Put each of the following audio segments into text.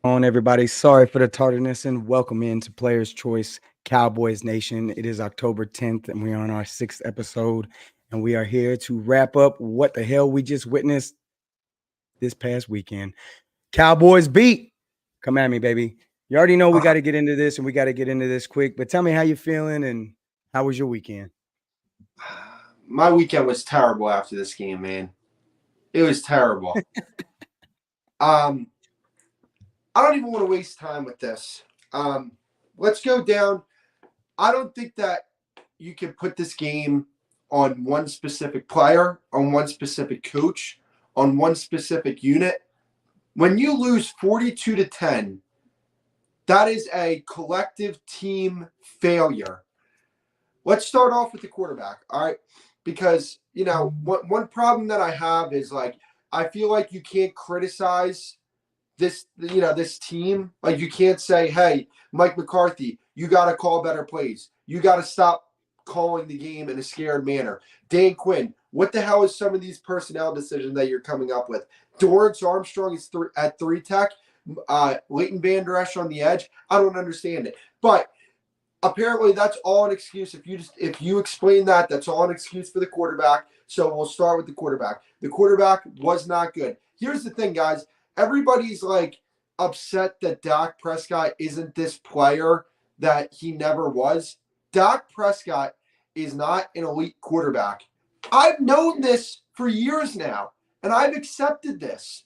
On everybody, sorry for the tardiness and welcome into Players Choice Cowboys Nation. It is October 10th and we're on our 6th episode, and we are here to wrap up what the hell we just witnessed this past weekend. Cowboys beat. Come at me, baby. You already know we got to get into this, and we got to get into this quick, but tell me how you feeling and how was your weekend? My weekend was terrible after this game, man. It was terrible. I don't even want to waste time with this. Let's go down. I don't think that you can put this game on one specific player, on one specific coach, on one specific unit. When you lose 42-10, that is a collective team failure. Let's start off with the quarterback, all right? Because, one problem that I have is, I feel like you can't criticize this team. Like, you can't say, hey, Mike McCarthy, you got to call better plays. You got to stop calling the game in a scared manner. Dan Quinn, what the hell is some of these personnel decisions that you're coming up with? Dorrance Armstrong is at 3 tech. Leighton Vander Esch on the edge. I don't understand it. But apparently that's all an excuse. If you explain that, that's all an excuse for the quarterback. So we'll start with the quarterback. The quarterback was not good. Here's the thing, guys. Everybody's upset that Dak Prescott isn't this player that he never was. Dak Prescott is not an elite quarterback. I've known this for years now, and I've accepted this.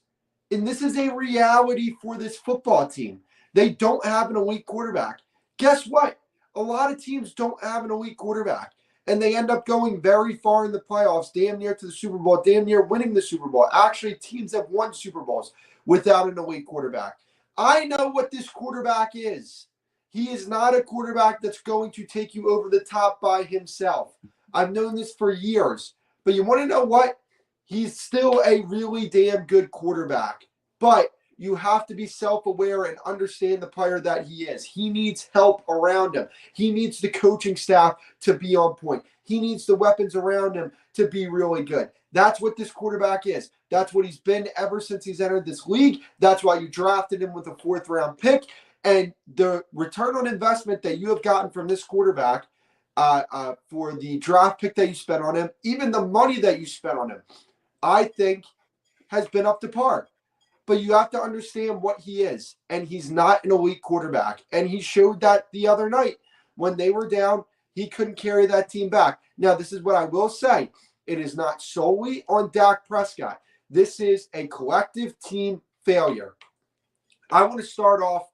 And this is a reality for this football team. They don't have an elite quarterback. Guess what? A lot of teams don't have an elite quarterback, and they end up going very far in the playoffs, damn near to the Super Bowl, damn near winning the Super Bowl. Actually, teams have won Super Bowls without an elite quarterback. I know what this quarterback is. He is not a quarterback that's going to take you over the top by himself. I've known this for years. But you want to know what? He's still a really damn good quarterback. But you have to be self-aware and understand the player that he is. He needs help around him. He needs the coaching staff to be on point. He needs the weapons around him to be really good. That's what this quarterback is. That's what he's been ever since he's entered this league. That's why you drafted him with a 4th-round pick. And the return on investment that you have gotten from this quarterback for the draft pick that you spent on him, even the money that you spent on him, I think has been up to par. But you have to understand what he is. And he's not an elite quarterback. And he showed that the other night. When they were down, he couldn't carry that team back. Now, this is what I will say. It is not solely on Dak Prescott. This is a collective team failure. I want to start off,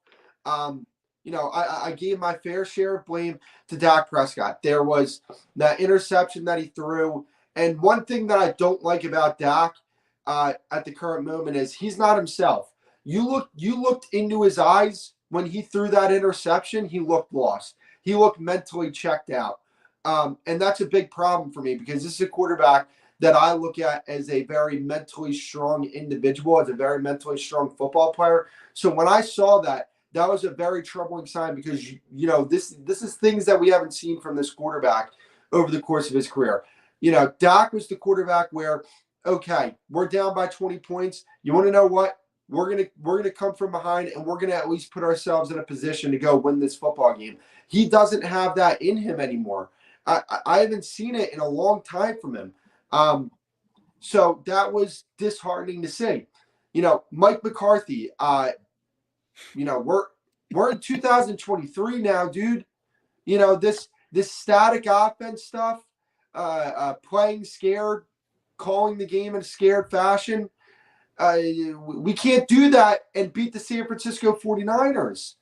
I gave my fair share of blame to Dak Prescott. There was that interception that he threw. And one thing that I don't like about Dak at the current moment is he's not himself. You looked into his eyes when he threw that interception. He looked lost. He looked mentally checked out. And that's a big problem for me because this is a quarterback that I look at as a very mentally strong individual, as a very mentally strong football player. So when I saw that, that was a very troubling sign because, this is things that we haven't seen from this quarterback over the course of his career. Dak was the quarterback where, okay, we're down by 20 points. You want to know what? We're gonna come from behind and we're gonna at least put ourselves in a position to go win this football game. He doesn't have that in him anymore. I haven't seen it in a long time from him. So that was disheartening to see. Mike McCarthy, we're in 2023 now, dude. This static offense stuff, playing scared, calling the game in a scared fashion. We can't do that and beat the San Francisco 49ers.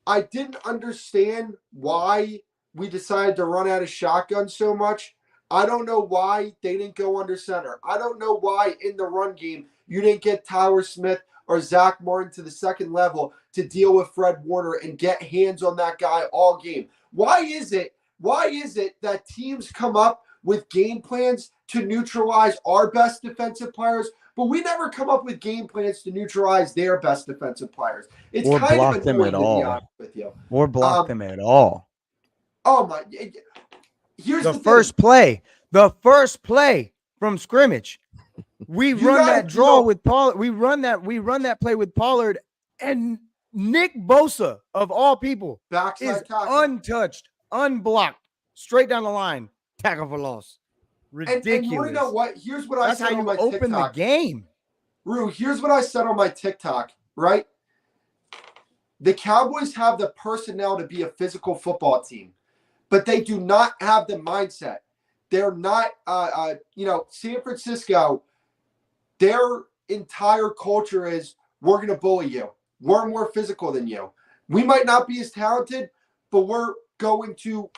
I didn't understand why we decided to run out of shotgun so much. I don't know why they didn't go under center. I don't know why in the run game you didn't get Tyler Smith or Zach Martin to the second level to deal with Fred Warner and get hands on that guy all game. Why is it that teams come up with game plans to neutralize our best defensive players, but we never come up with game plans to neutralize their best defensive players? It's or kind block of them at all. To be honest with you. Or block them at all. Oh my! Here's the first play from scrimmage. We You run gotta that draw feel with Pollard. We run that play with Pollard, and Nick Bosa, of all people, is backside tackle. untouched, unblocked, straight down the line, tackle for loss. And you want to know Ridiculous. what? Here's what I That's how said on you my open the TikTok. game. Rue, here's what I said on my TikTok, right? The Cowboys have the personnel to be a physical football team, but they do not have the mindset. They're not, San Francisco, their entire culture is we're going to bully you. We're more physical than you. We might not be as talented, but we're going to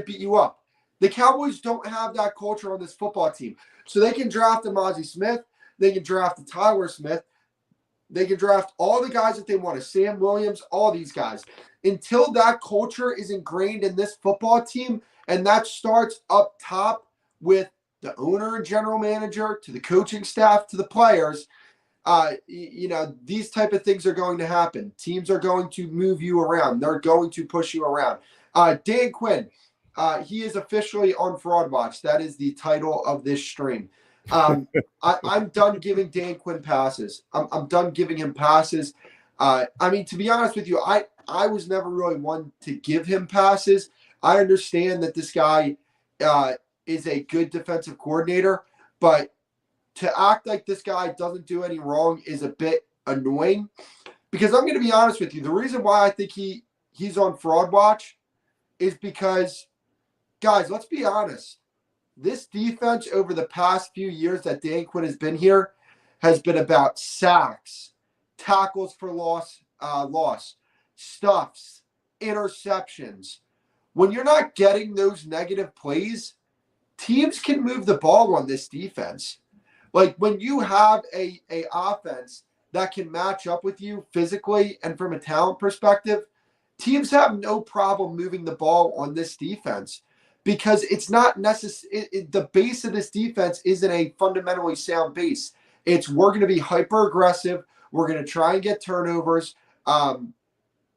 beat you up. The Cowboys don't have that culture on this football team. So they can draft a Mozzie Smith. They can draft a Tyler Smith. They can draft all the guys that they want, Sam Williams, all these guys. Until that culture is ingrained in this football team, and that starts up top with the owner and general manager, to the coaching staff, to the players, these type of things are going to happen. Teams are going to move you around. They're going to push you around. Dan Quinn, he is officially on Fraud Watch. That is the title of this stream. I'm done giving Dan Quinn passes. I'm done giving him passes. To be honest with you, I was never really one to give him passes. I understand that this guy is a good defensive coordinator, but to act like this guy doesn't do any wrong is a bit annoying, because I'm going to be honest with you. The reason why I think he's on Fraud Watch is because, guys, let's be honest. This defense over the past few years that Dan Quinn has been here has been about sacks, tackles for loss, stuffs, interceptions. When you're not getting those negative plays, teams can move the ball on this defense. Like when you have a offense that can match up with you physically and from a talent perspective, teams have no problem moving the ball on this defense, because it's not necessary. The base of this defense isn't a fundamentally sound base. It's we're going to be hyper aggressive. We're going to try and get turnovers. We're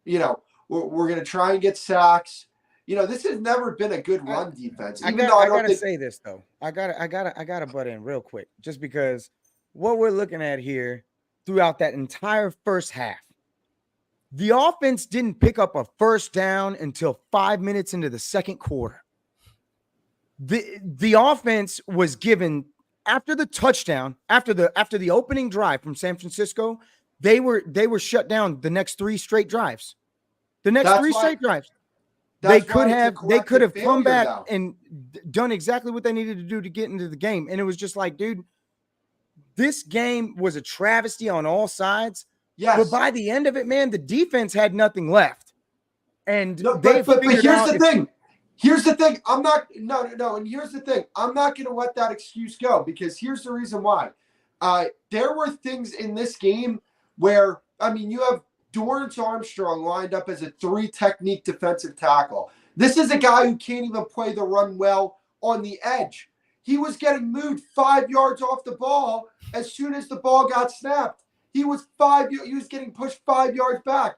going to try and get sacks. This has never been a good run defense. I gotta say this though. I gotta butt in real quick, just because what we're looking at here throughout that entire first half, the offense didn't pick up a first down until 5 minutes into the second quarter. The offense was given after the touchdown, after the opening drive from San Francisco, they were shut down the next three straight drives. They could have come back and done exactly what they needed to do to get into the game. And it was just like, dude, this game was a travesty on all sides. Yes. But by the end of it, man, the defense had nothing left. And but here's the thing. Here's the thing. And here's the thing. I'm not going to let that excuse go, because here's the reason why. There were things in this game where, you have Dorrance Armstrong lined up as a 3-technique defensive tackle. This is a guy who can't even play the run well on the edge. He was getting moved 5 yards off the ball as soon as the ball got snapped. He was getting pushed 5 yards back.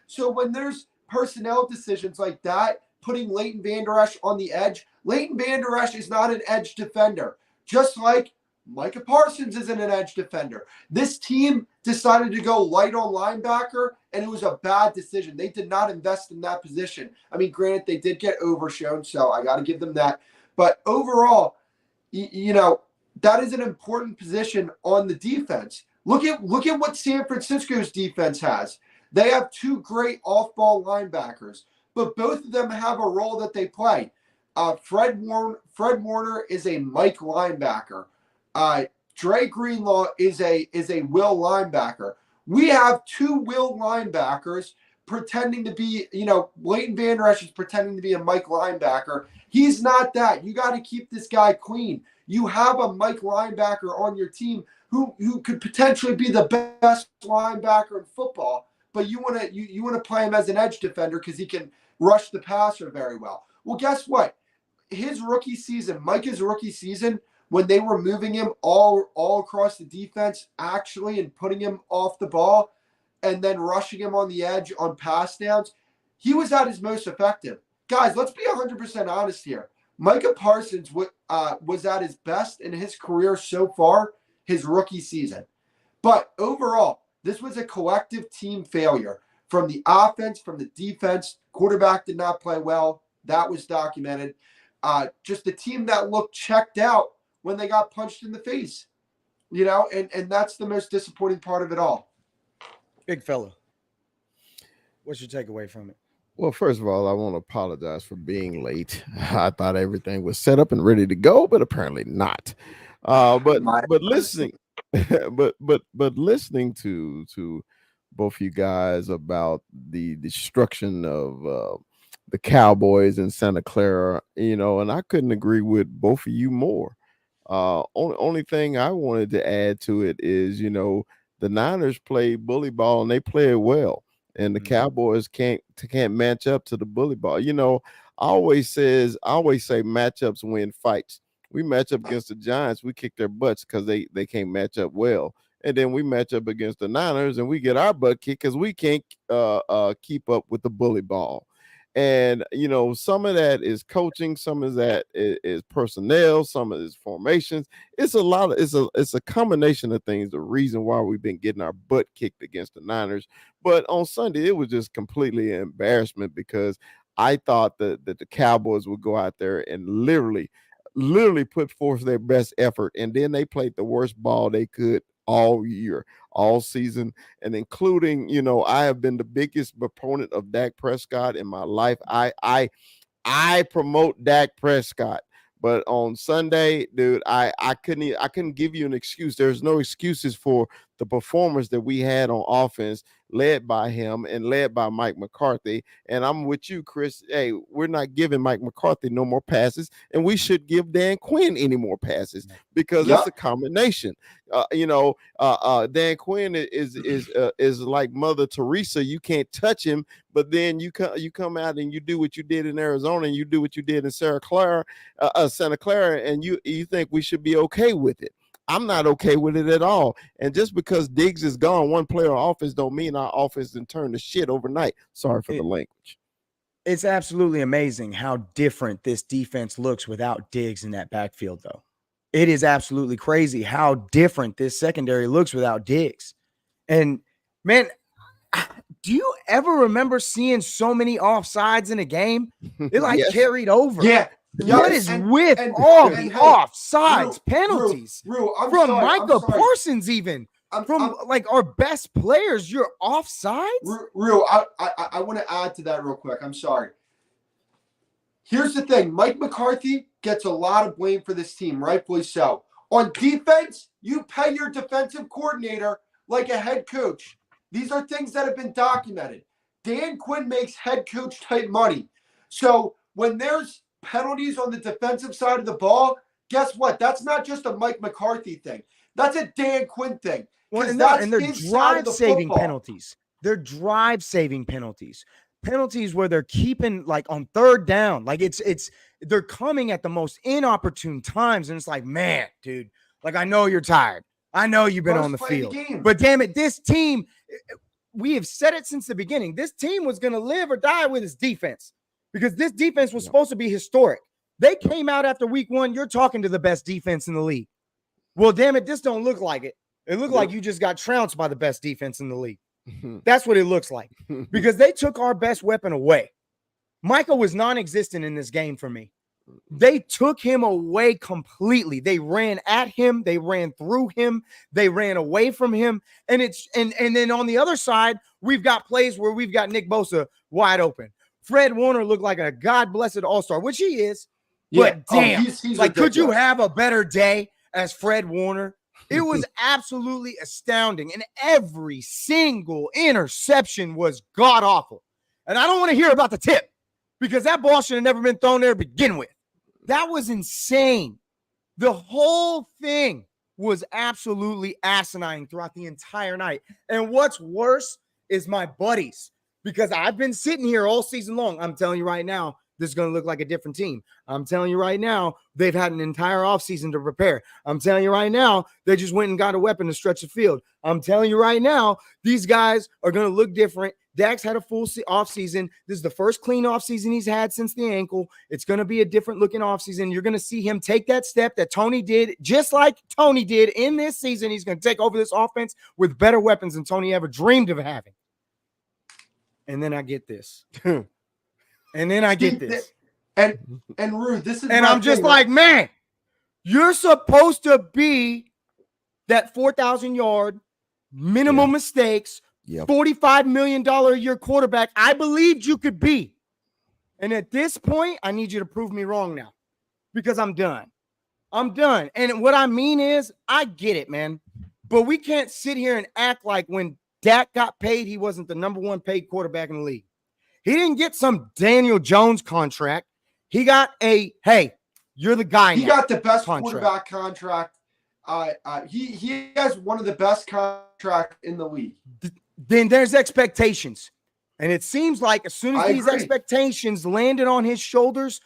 So when there's personnel decisions like that, putting Leighton Vander Esch on the edge, Leighton Vander Esch is not an edge defender, just like Micah Parsons isn't an edge defender. This team decided to go light on linebacker, and it was a bad decision. They did not invest in that position. Granted, they did get overshown, so I got to give them that. But overall, that is an important position on the defense. Look at what San Francisco's defense has. They have 2 great off-ball linebackers, but both of them have a role that they play. Fred Warner is a Mike linebacker. Dre Greenlaw is a will linebacker. We have 2 will linebackers pretending to be, Leighton Vander Esch is pretending to be a Mike linebacker. He's not that. You got to keep this guy clean. You have a Mike linebacker on your team who could potentially be the best linebacker in football, but you want to play him as an edge defender because he can rush the passer very well. Well, guess what? Micah's rookie season, when they were moving him all across the defense, actually, and putting him off the ball and then rushing him on the edge on pass downs, he was at his most effective. Guys, let's be 100% honest here. Micah Parsons was at his best in his career so far. his rookie season. But overall, this was a collective team failure from the offense, from the defense. Quarterback did not play well. That was documented. Just a team that looked checked out when they got punched in the face, and that's the most disappointing part of it all. Big fella, what's your takeaway from it? Well, first of all, I want to apologize for being late. I thought everything was set up and ready to go, but apparently not. But listening, but listening to both you guys about the destruction of the Cowboys in Santa Clara, and I couldn't agree with both of you more. Only thing I wanted to add to it is, the Niners play bully ball and they play it well, and the Cowboys can't match up to the bully ball. I always say matchups win fights. We match up against the Giants, we kick their butts because they can't match up well. And then we match up against the Niners and we get our butt kicked because we can't keep up with the bully ball. And, some of that is coaching, some of that is personnel, some of it is formations. It's a combination of things, the reason why we've been getting our butt kicked against the Niners. But on Sunday, it was just completely an embarrassment because I thought that the Cowboys would go out there and literally put forth their best effort. And then they played the worst ball they could all year, all season, and including, I have been the biggest proponent of Dak Prescott in my life. I promote Dak Prescott, but on Sunday, dude, I couldn't give you an excuse. There's no excuses for the performance that we had on offense, led by him and led by Mike McCarthy. And I'm with you, Chris. Hey, we're not giving Mike McCarthy no more passes, and we should give Dan Quinn any more passes because it's a combination. Dan Quinn is like Mother Teresa. You can't touch him, but then you come out and you do what you did in Arizona and you do what you did in Santa Clara, and you think we should be okay with it. I'm not okay with it at all. And just because Diggs is gone, one player on offense don't mean our offense didn't turn to shit overnight. Sorry for the language. It's absolutely amazing how different this defense looks without Diggs in that backfield, though. It is absolutely crazy how different this secondary looks without Diggs. And, man, do you ever remember seeing so many offsides in a game? It carried over. Yeah. What is with all the offsides, penalties from Micah Parsons, even from our best players? You're offsides. I want to add to that real quick. I'm sorry. Here's the thing: Mike McCarthy gets a lot of blame for this team, rightfully so. On defense, you pay your defensive coordinator like a head coach. These are things that have been documented. Dan Quinn makes head coach type money. So when there's penalties on the defensive side of the ball, guess what? That's not just a Mike McCarthy thing. That's a Dan Quinn thing. Well, and they're drive-saving penalties. They're drive-saving penalties. Penalties where they're keeping on third down. They're coming at the most inopportune times. And it's like, man, dude, I know you're tired. I know you've been on the field. But damn it, this team, we have said it since the beginning. This team was going to live or die with its defense. Because this defense was supposed to be historic. They came out after week one. You're talking to the best defense in the league. Well, damn it, this don't look like it. It looked like you just got trounced by the best defense in the league. That's what it looks like. Because they took our best weapon away. Michael was non-existent in this game for me. They took him away completely. They ran at him. They ran through him. They ran away from him. And then on the other side, we've got plays where we've got Nick Bosa wide open. Fred Warner looked like a God-blessed all-star, which he is. Yeah. But damn, he's could you have a better day as Fred Warner? It was absolutely astounding. And every single interception was god-awful. And I don't want to hear about the tip because that ball should have never been thrown there to begin with. That was insane. The whole thing was absolutely asinine throughout the entire night. And what's worse is my buddies. Because I've been sitting here all season long. I'm telling you right now, this is going to look like a different team. I'm telling you right now, they've had an entire offseason to prepare. I'm telling you right now, they just went and got a weapon to stretch the field. I'm telling you right now, these guys are going to look different. Dak's had a full offseason. This is the first clean offseason he's had since the ankle. It's going to be a different looking offseason. You're going to see him take that step that Tony did, just like Tony did in this season. He's going to take over this offense with better weapons than Tony ever dreamed of having. And then I get this. And then I get this. And Rue, this is, and I'm just like, man, you're supposed to be that 4,000 yard minimum mistakes, $45 million a year quarterback I believed you could be. And at this point, I need you to prove me wrong now, because I'm done. I'm done. And what I mean is, I get it, man. But we can't sit here and act like when Dak got paid, he wasn't the number one paid quarterback in the league. He didn't get some Daniel Jones contract. He got a, hey, you're the guy now. He got the best quarterback contract. He has one of the best contracts in the league. Then there's expectations. And it seems like as soon as these expectations landed on his shoulders,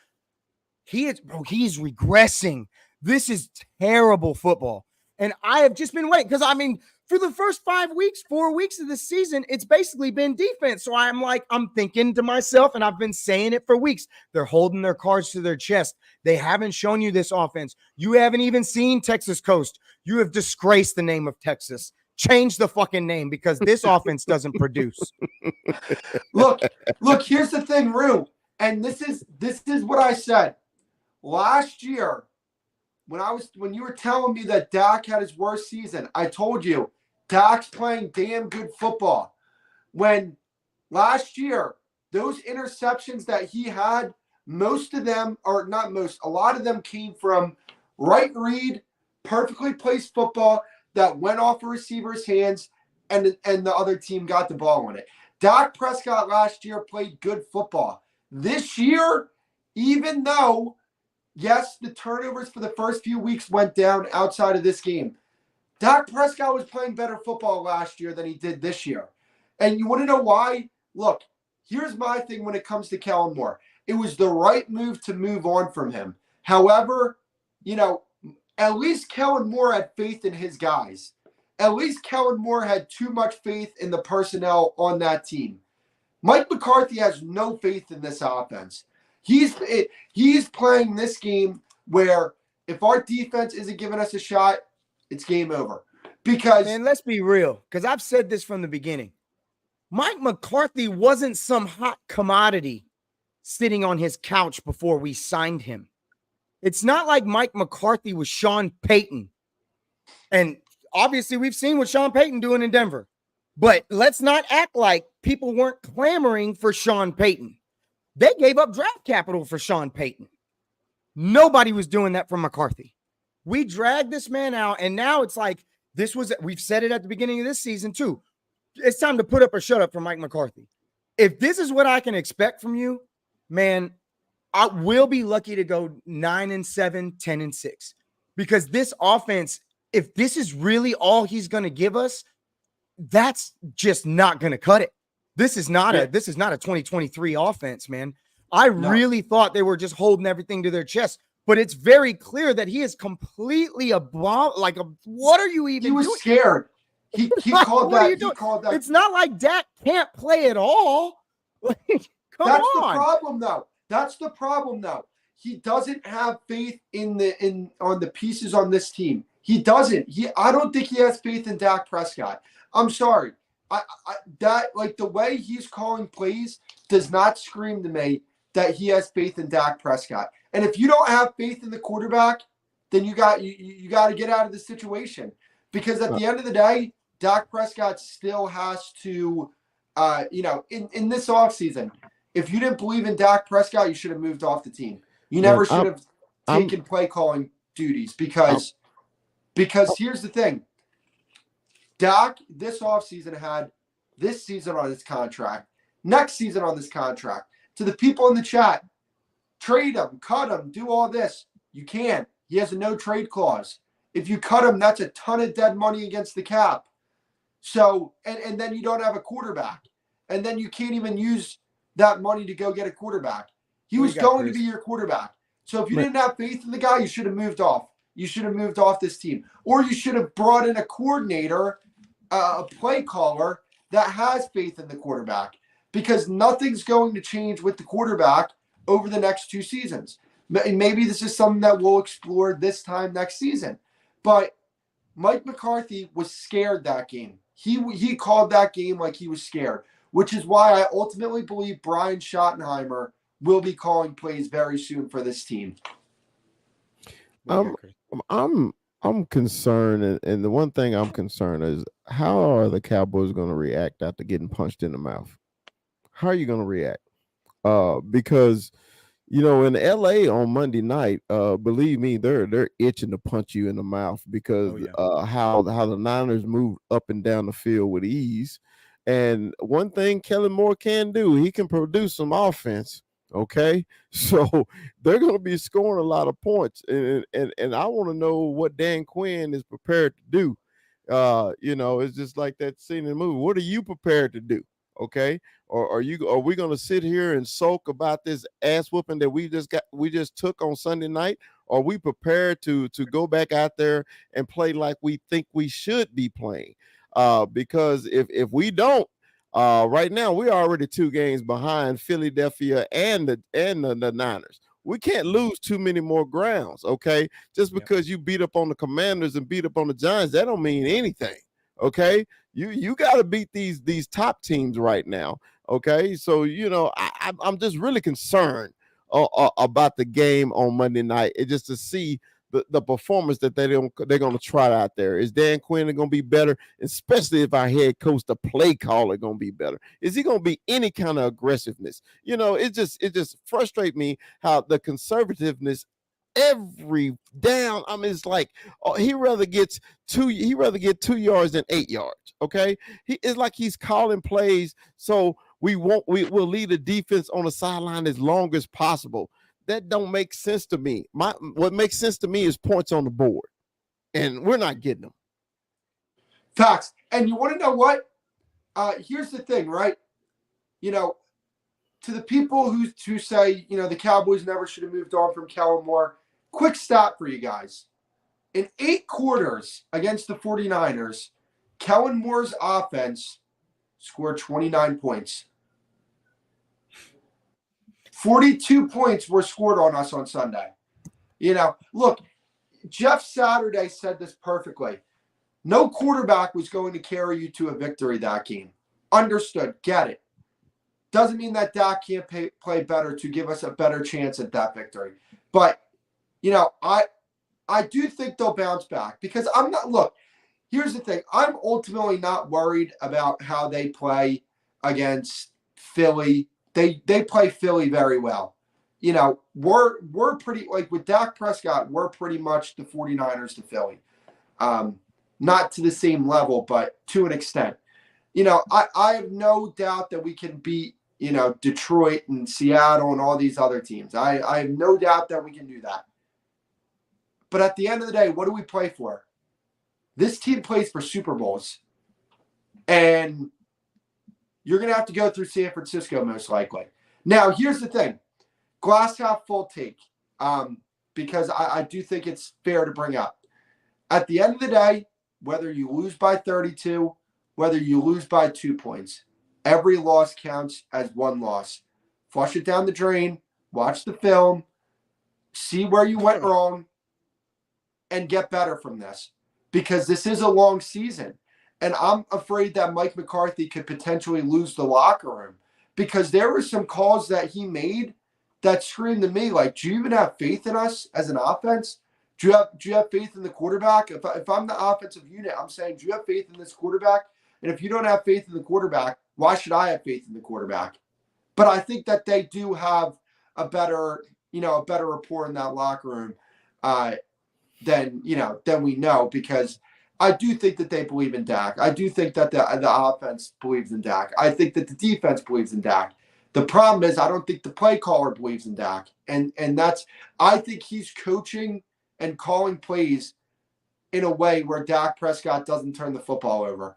he's regressing. This is terrible football. And I have just been waiting, because I mean, for the first 4 weeks of the season, it's basically been defense. So I'm thinking to myself, and I've been saying it for weeks, they're holding their cards to their chest. They haven't shown you this offense. You haven't even seen Texas Coast. You have disgraced the name of Texas. Change the fucking name, because this offense doesn't produce. Look, here's the thing, Rue. And this is what I said. Last year, when you were telling me that Dak had his worst season, I told you Dak's playing damn good football. When last year, those interceptions that he had, most of them, or not most, a lot of them came from right read, perfectly placed football that went off a receiver's hands, and the other team got the ball on it. Dak Prescott last year played good football. This year, even though, yes, the turnovers for the first few weeks went down outside of this game, Dak Prescott was playing better football last year than he did this year. And you want to know why? Look, here's my thing when it comes to Kellen Moore. It was the right move to move on from him. However, at least Kellen Moore had faith in his guys. At least Kellen Moore had too much faith in the personnel on that team. Mike McCarthy has no faith in this offense. He's playing this game where if our defense isn't giving us a shot, it's game over. And let's be real, because I've said this from the beginning. Mike McCarthy wasn't some hot commodity sitting on his couch before we signed him. It's not like Mike McCarthy was Sean Payton. And obviously we've seen what Sean Payton doing in Denver. But let's not act like people weren't clamoring for Sean Payton. They gave up draft capital for Sean Payton. Nobody was doing that for McCarthy. We dragged this man out, and now it's like we've said it at the beginning of this season too. It's time to put up or shut up for Mike McCarthy. If this is what I can expect from you, man, I will be lucky to go 9-7, 10-6, because this offense, if this is really all he's going to give us, that's just not going to cut it. This is not a 2023 offense, man. I really thought they were just holding everything to their chest, but it's very clear that he is completely what are you even doing? He was scared. He called that. He called that. It's not like Dak can't play at all. Come on. That's the problem, though. He doesn't have faith on the pieces on this team. He doesn't. I don't think he has faith in Dak Prescott. I'm sorry. The way he's calling plays does not scream to me that he has faith in Dak Prescott. And if you don't have faith in the quarterback, then you got to get out of the situation, because at the end of the day, Dak Prescott still has to, in this offseason, if you didn't believe in Dak Prescott, you should have moved off the team. You never should have taken play calling duties, because here's the thing. Dak this offseason had this season on his contract, next season on this contract. To the people in the chat, trade him, cut him, do all this. You can't. He has a no trade clause. If you cut him, that's a ton of dead money against the cap. So, and then you don't have a quarterback. And then you can't even use that money to go get a quarterback. He was going to be your quarterback. So if you didn't have faith in the guy, you should have moved off. You should have moved off this team. Or you should have brought in a coordinator, a play caller that has faith in the quarterback. because nothing's going to change with the quarterback over the next 2 seasons. Maybe this is something that we'll explore this time next season. But Mike McCarthy was scared that game. He called that game like he was scared, which is why I ultimately believe Brian Schottenheimer will be calling plays very soon for this team. I'm concerned, and the one thing I'm concerned is how are the Cowboys going to react after getting punched in the mouth? How are you going to react? Because in LA on Monday night, believe me, they're itching to punch you in the mouth because how the Niners move up and down the field with ease. And one thing Kellen Moore can do, he can produce some offense. Okay, so they're going to be scoring a lot of points, and I want to know what Dan Quinn is prepared to do. It's just like that scene in the movie. What are you prepared to do? Okay, or are we going to sit here and sulk about this ass whooping that we just took on Sunday night? Or are we prepared to go back out there and play like we think we should be playing? Because if we don't, right now we're already 2 games behind Philadelphia and the Niners. We can't lose too many more grounds, okay? Just because you beat up on the Commanders and beat up on the Giants, that don't mean anything, okay? You got to beat these top teams right now, okay? So I'm just really concerned about the game on Monday night. It's just to see the performance that they're going to try out there. Is Dan Quinn going to be better, especially if our head coach, the play caller, going to be better? Is he going to be any kind of aggressiveness? It just frustrates me how the conservativeness every down. I mean, it's like he rather get 2 yards than 8 yards. Okay, it's like he's calling plays so we'll lead the defense on the sideline as long as possible. That don't make sense to me. What makes sense to me is points on the board, and we're not getting them. Facts. And you want to know what? Here's the thing, right? To the people who say, the Cowboys never should have moved on from Kellen Moore, quick stat for you guys. In 8 quarters against the 49ers, Kellen Moore's offense scored 29 points. 42 points were scored on us on Sunday. Look, Jeff Saturday said this perfectly. No quarterback was going to carry you to a victory that game. Understood. Get it. Doesn't mean that Dak can't play better to give us a better chance at that victory. But, I do think they'll bounce back because here's the thing. I'm ultimately not worried about how they play against Philly. They play Philly very well. We're pretty, like with Dak Prescott, we're pretty much the 49ers to Philly. Not to the same level, but to an extent. I have no doubt that we can beat, Detroit and Seattle and all these other teams. I have no doubt that we can do that. But at the end of the day, what do we play for? This team plays for Super Bowls. And you're going to have to go through San Francisco most likely. Now, here's the thing. Glass half full take, because I do think it's fair to bring up. At the end of the day, whether you lose by 32, whether you lose by 2 points, every loss counts as one loss. Flush it down the drain, watch the film, see where you went wrong, and get better from this. Because this is a long season. And I'm afraid that Mike McCarthy could potentially lose the locker room because there were some calls that he made that screamed to me like, do you even have faith in us as an offense? Do you have faith in the quarterback? If I'm the offensive unit, I'm saying, do you have faith in this quarterback? And if you don't have faith in the quarterback, why should I have faith in the quarterback? But I think that they do have a better rapport in that locker room than we know, because I do think that they believe in Dak. I do think that the offense believes in Dak. I think that the defense believes in Dak. The problem is I don't think the play caller believes in Dak. And I think he's coaching and calling plays in a way where Dak Prescott doesn't turn the football over.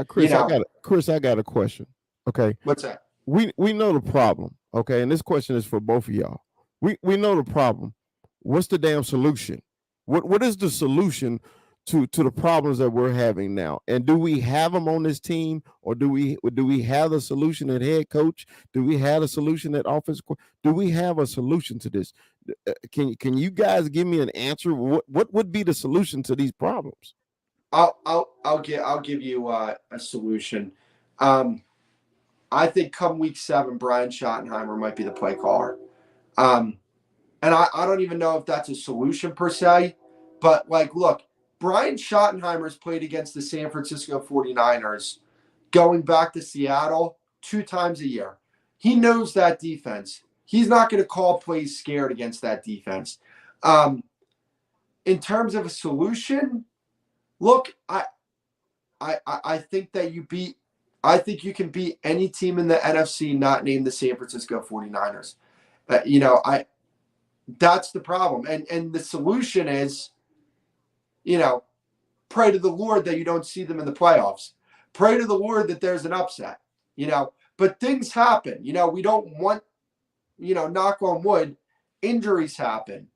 Chris, I got a question. Okay. What's that? We know the problem. Okay. And this question is for both of y'all. We know the problem. What's the damn solution? What is the solution to the problems that we're having now? And do we have them on this team, or do we have a solution at head coach? Do we have a solution at offense? Do we have a solution to this? Can you guys give me an answer? What would be the solution to these problems? I'll give you a solution. I think come week 7, Brian Schottenheimer might be the play caller. And I don't even know if that's a solution per se, but like, look, Brian Schottenheimer's played against the San Francisco 49ers going back to Seattle 2 times a year. He knows that defense. He's not going to call plays scared against that defense. In terms of a solution, look, I think that I think you can beat any team in the NFC not named the San Francisco 49ers. That's the problem. And the solution is, pray to the Lord that you don't see them in the playoffs. Pray to the Lord that there's an upset, but things happen. We don't want, knock on wood, injuries happen,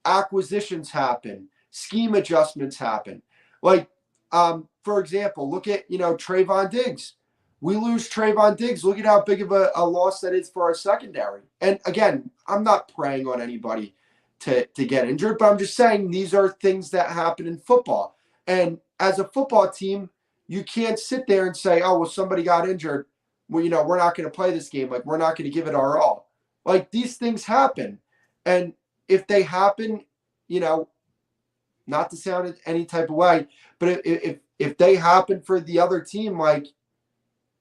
acquisitions happen, scheme adjustments happen. Like, for example, look at, Trayvon Diggs. We lose Trayvon Diggs. Look at how big of a loss that is for our secondary. And again, I'm not preying on anybody to get injured, but I'm just saying these are things that happen in football. And as a football team, you can't sit there and say, oh, well, somebody got injured. Well, we're not going to play this game. Like, we're not going to give it our all. Like, these things happen. And if they happen, not to sound any type of way, but if they happen for the other team, like,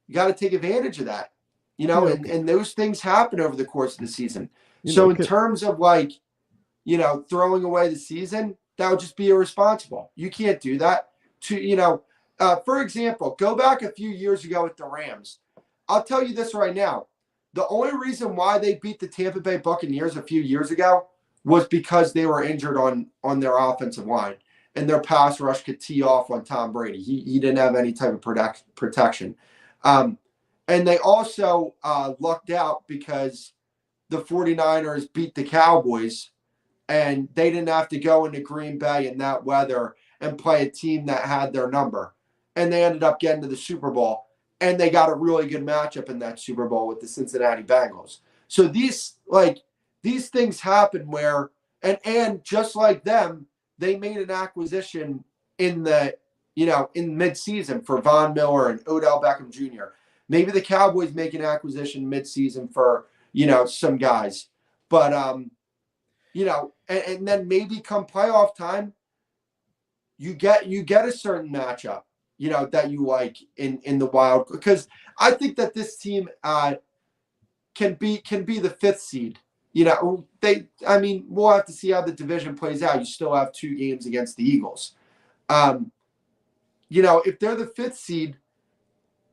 you got to take advantage of that, and those things happen over the course of the season. So in terms of like, throwing away the season, that would just be irresponsible. You can't do that. For example, go back a few years ago with the Rams. I'll tell you this right now. The only reason why they beat the Tampa Bay Buccaneers a few years ago was because they were injured on their offensive line, and their pass rush could tee off on Tom Brady. He didn't have any type of protection. And they also lucked out because the 49ers beat the Cowboys, and they didn't have to go into Green Bay in that weather and play a team that had their number. And they ended up getting to the Super Bowl, and they got a really good matchup in that Super Bowl with the Cincinnati Bengals. So these things happen where, and just like them, they made an acquisition in mid-season for Von Miller and Odell Beckham Jr. Maybe the Cowboys make an acquisition mid-season for, some guys. But, and then maybe come playoff time, you get a certain matchup, that you like in the wild. Because I think that this team can be the 5th seed. We'll have to see how the division plays out. You still have 2 games against the Eagles. If they're the 5th seed,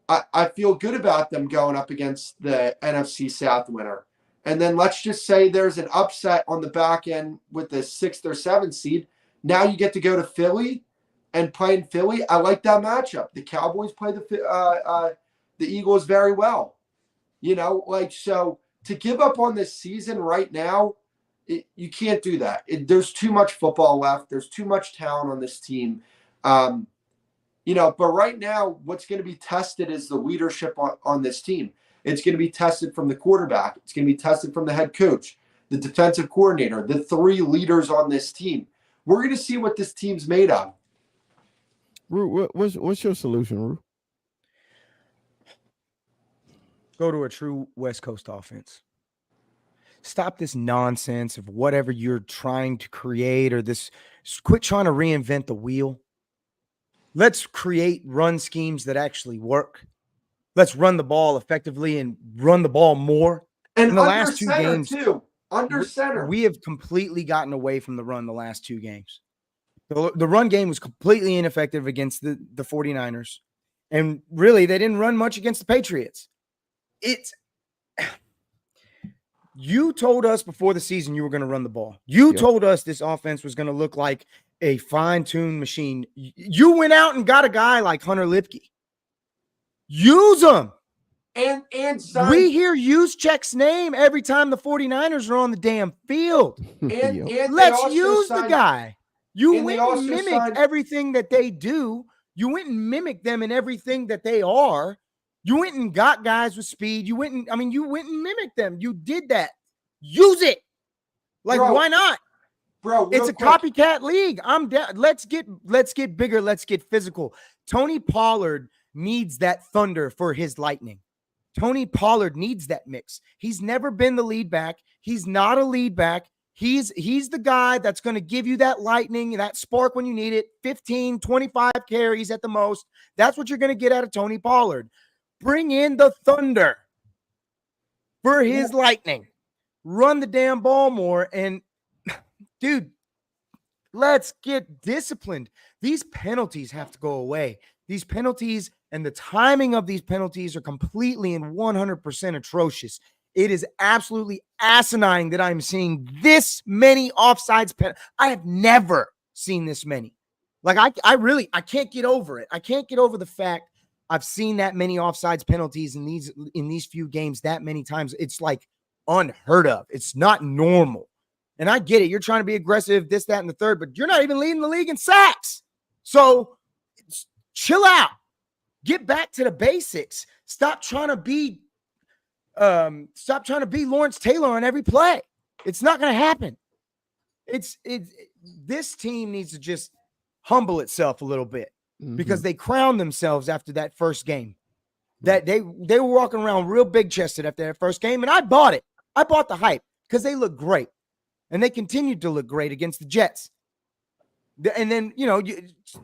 I feel good about them going up against the NFC South winner. And then let's just say there's an upset on the back end with the 6th or 7th seed. Now you get to go to Philly and play in Philly. I like that matchup. The Cowboys play the Eagles very well. So to give up on this season right now, you can't do that. There's too much football left. There's too much talent on this team. But right now, what's going to be tested is the leadership on this team. It's going to be tested from the quarterback. It's going to be tested from the head coach, the defensive coordinator, the 3 leaders on this team. We're going to see what this team's made of. Rue, what's your solution, Rue? Go to a true West Coast offense. Stop this nonsense of whatever you're trying to create, or quit trying to reinvent the wheel. Let's create run schemes that actually work. Let's run the ball effectively and run the ball more. And in the last 2 games, too. Under center. We have completely gotten away from the run the last 2 games. The run game was completely ineffective against the 49ers. And really, they didn't run much against the Patriots. You told us before the season you were going to run the ball. You told us this offense was going to look like a fine-tuned machine. You went out and got a guy like Hunter Lipke. Use them. And we hear Juszczyk's name every time the 49ers are on the damn field. And let's use the guy. You And went they also and mimicked signed- everything that they do. You went and mimicked them in everything that they are. You went and got guys with speed. You went and mimicked them. You did that. Use it. Like, Bro, why not? Bro, It's a copycat league. I'm down. Let's get bigger. Let's get physical. Tony Pollard needs that thunder for his lightning. Tony Pollard needs that mix. He's never been the lead back. He's not a lead back. He's the guy that's going to give you that lightning, that spark when you need it. 15, 25 carries at the most. That's what you're going to get out of Tony Pollard. Bring in the thunder for his lightning. Run the damn ball more. And, dude, let's get disciplined. These penalties have to go away. These penalties and the timing of these penalties are completely and 100% atrocious. It is absolutely asinine that I'm seeing this many offsides. I have never seen this many. Like, I can't get over it. I can't get over the fact I've seen that many offsides penalties in these few games that many times. It's like unheard of. It's not normal. And I get it. You're trying to be aggressive, this, that, and the third, but you're not even leading the league in sacks. So chill out. Get back to the basics. Stop trying to be Lawrence Taylor on every play. It's not going to happen. This team needs to just humble itself a little bit because they crowned themselves after that first game. That they were walking around real big chested after that first game, and I bought it. I bought the hype because they look great, and they continued to look great against the Jets. And then,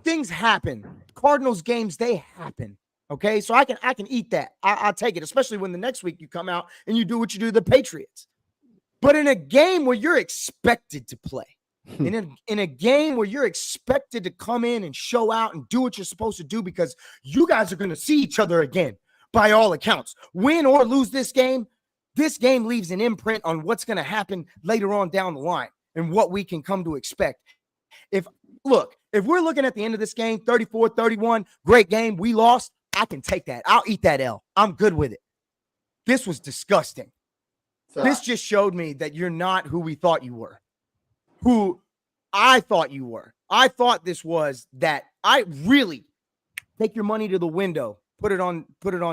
things happen. Cardinals games, they happen. Okay, so I can eat that. I'll take it, especially when the next week you come out and you do what you do to the Patriots. But in a game where you're expected to play, in a game where you're expected to come in and show out and do what you're supposed to do because you guys are going to see each other again, by all accounts. Win or lose this game leaves an imprint on what's going to happen later on down the line and what we can come to expect. If we're looking at the end of this game, 34-31, great game, we lost, I can take that. I'll eat that L. I'm good with it. This was disgusting. This just showed me that you're not who we thought you were, who I thought you were. I thought this was that. I really take your money to the window, put it on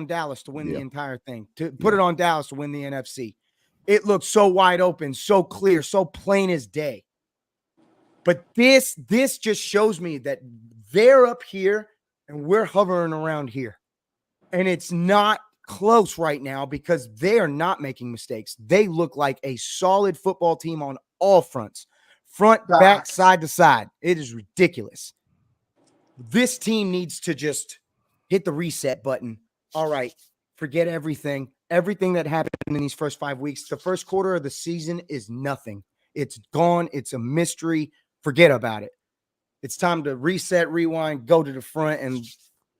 Dallas to win the entire thing, to put it on Dallas to win the NFC. It looked so wide open, so clear, so plain as day. But this just shows me that they're up here and we're hovering around here. And it's not close right now because they are not making mistakes. They look like a solid football team on all fronts. Front, back, side to side. It is ridiculous. This team needs to just hit the reset button. All right, forget everything. Everything that happened in these first 5 weeks. The first quarter of the season is nothing. It's gone. It's a mystery. Forget about it. It's time to reset, rewind, go to the front, and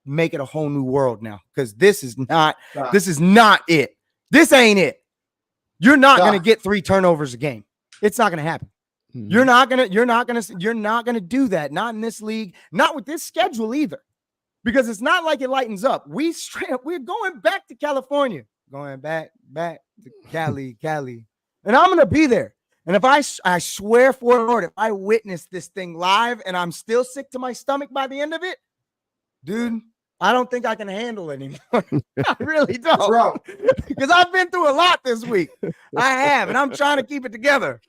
make it a whole new world now. Because this is not it. This ain't it. You're not going to get 3 turnovers a game. It's not going to happen. You're not going to do that. Not in this league, not with this schedule either. Because it's not like it lightens up. We're going back to California. Going back to Cali. And I'm going to be there. And if I swear for the Lord, if I witness this thing live and I'm still sick to my stomach by the end of it, dude, I don't think I can handle it anymore. I really don't. Bro. Because I've been through a lot this week. I have, and I'm trying to keep it together.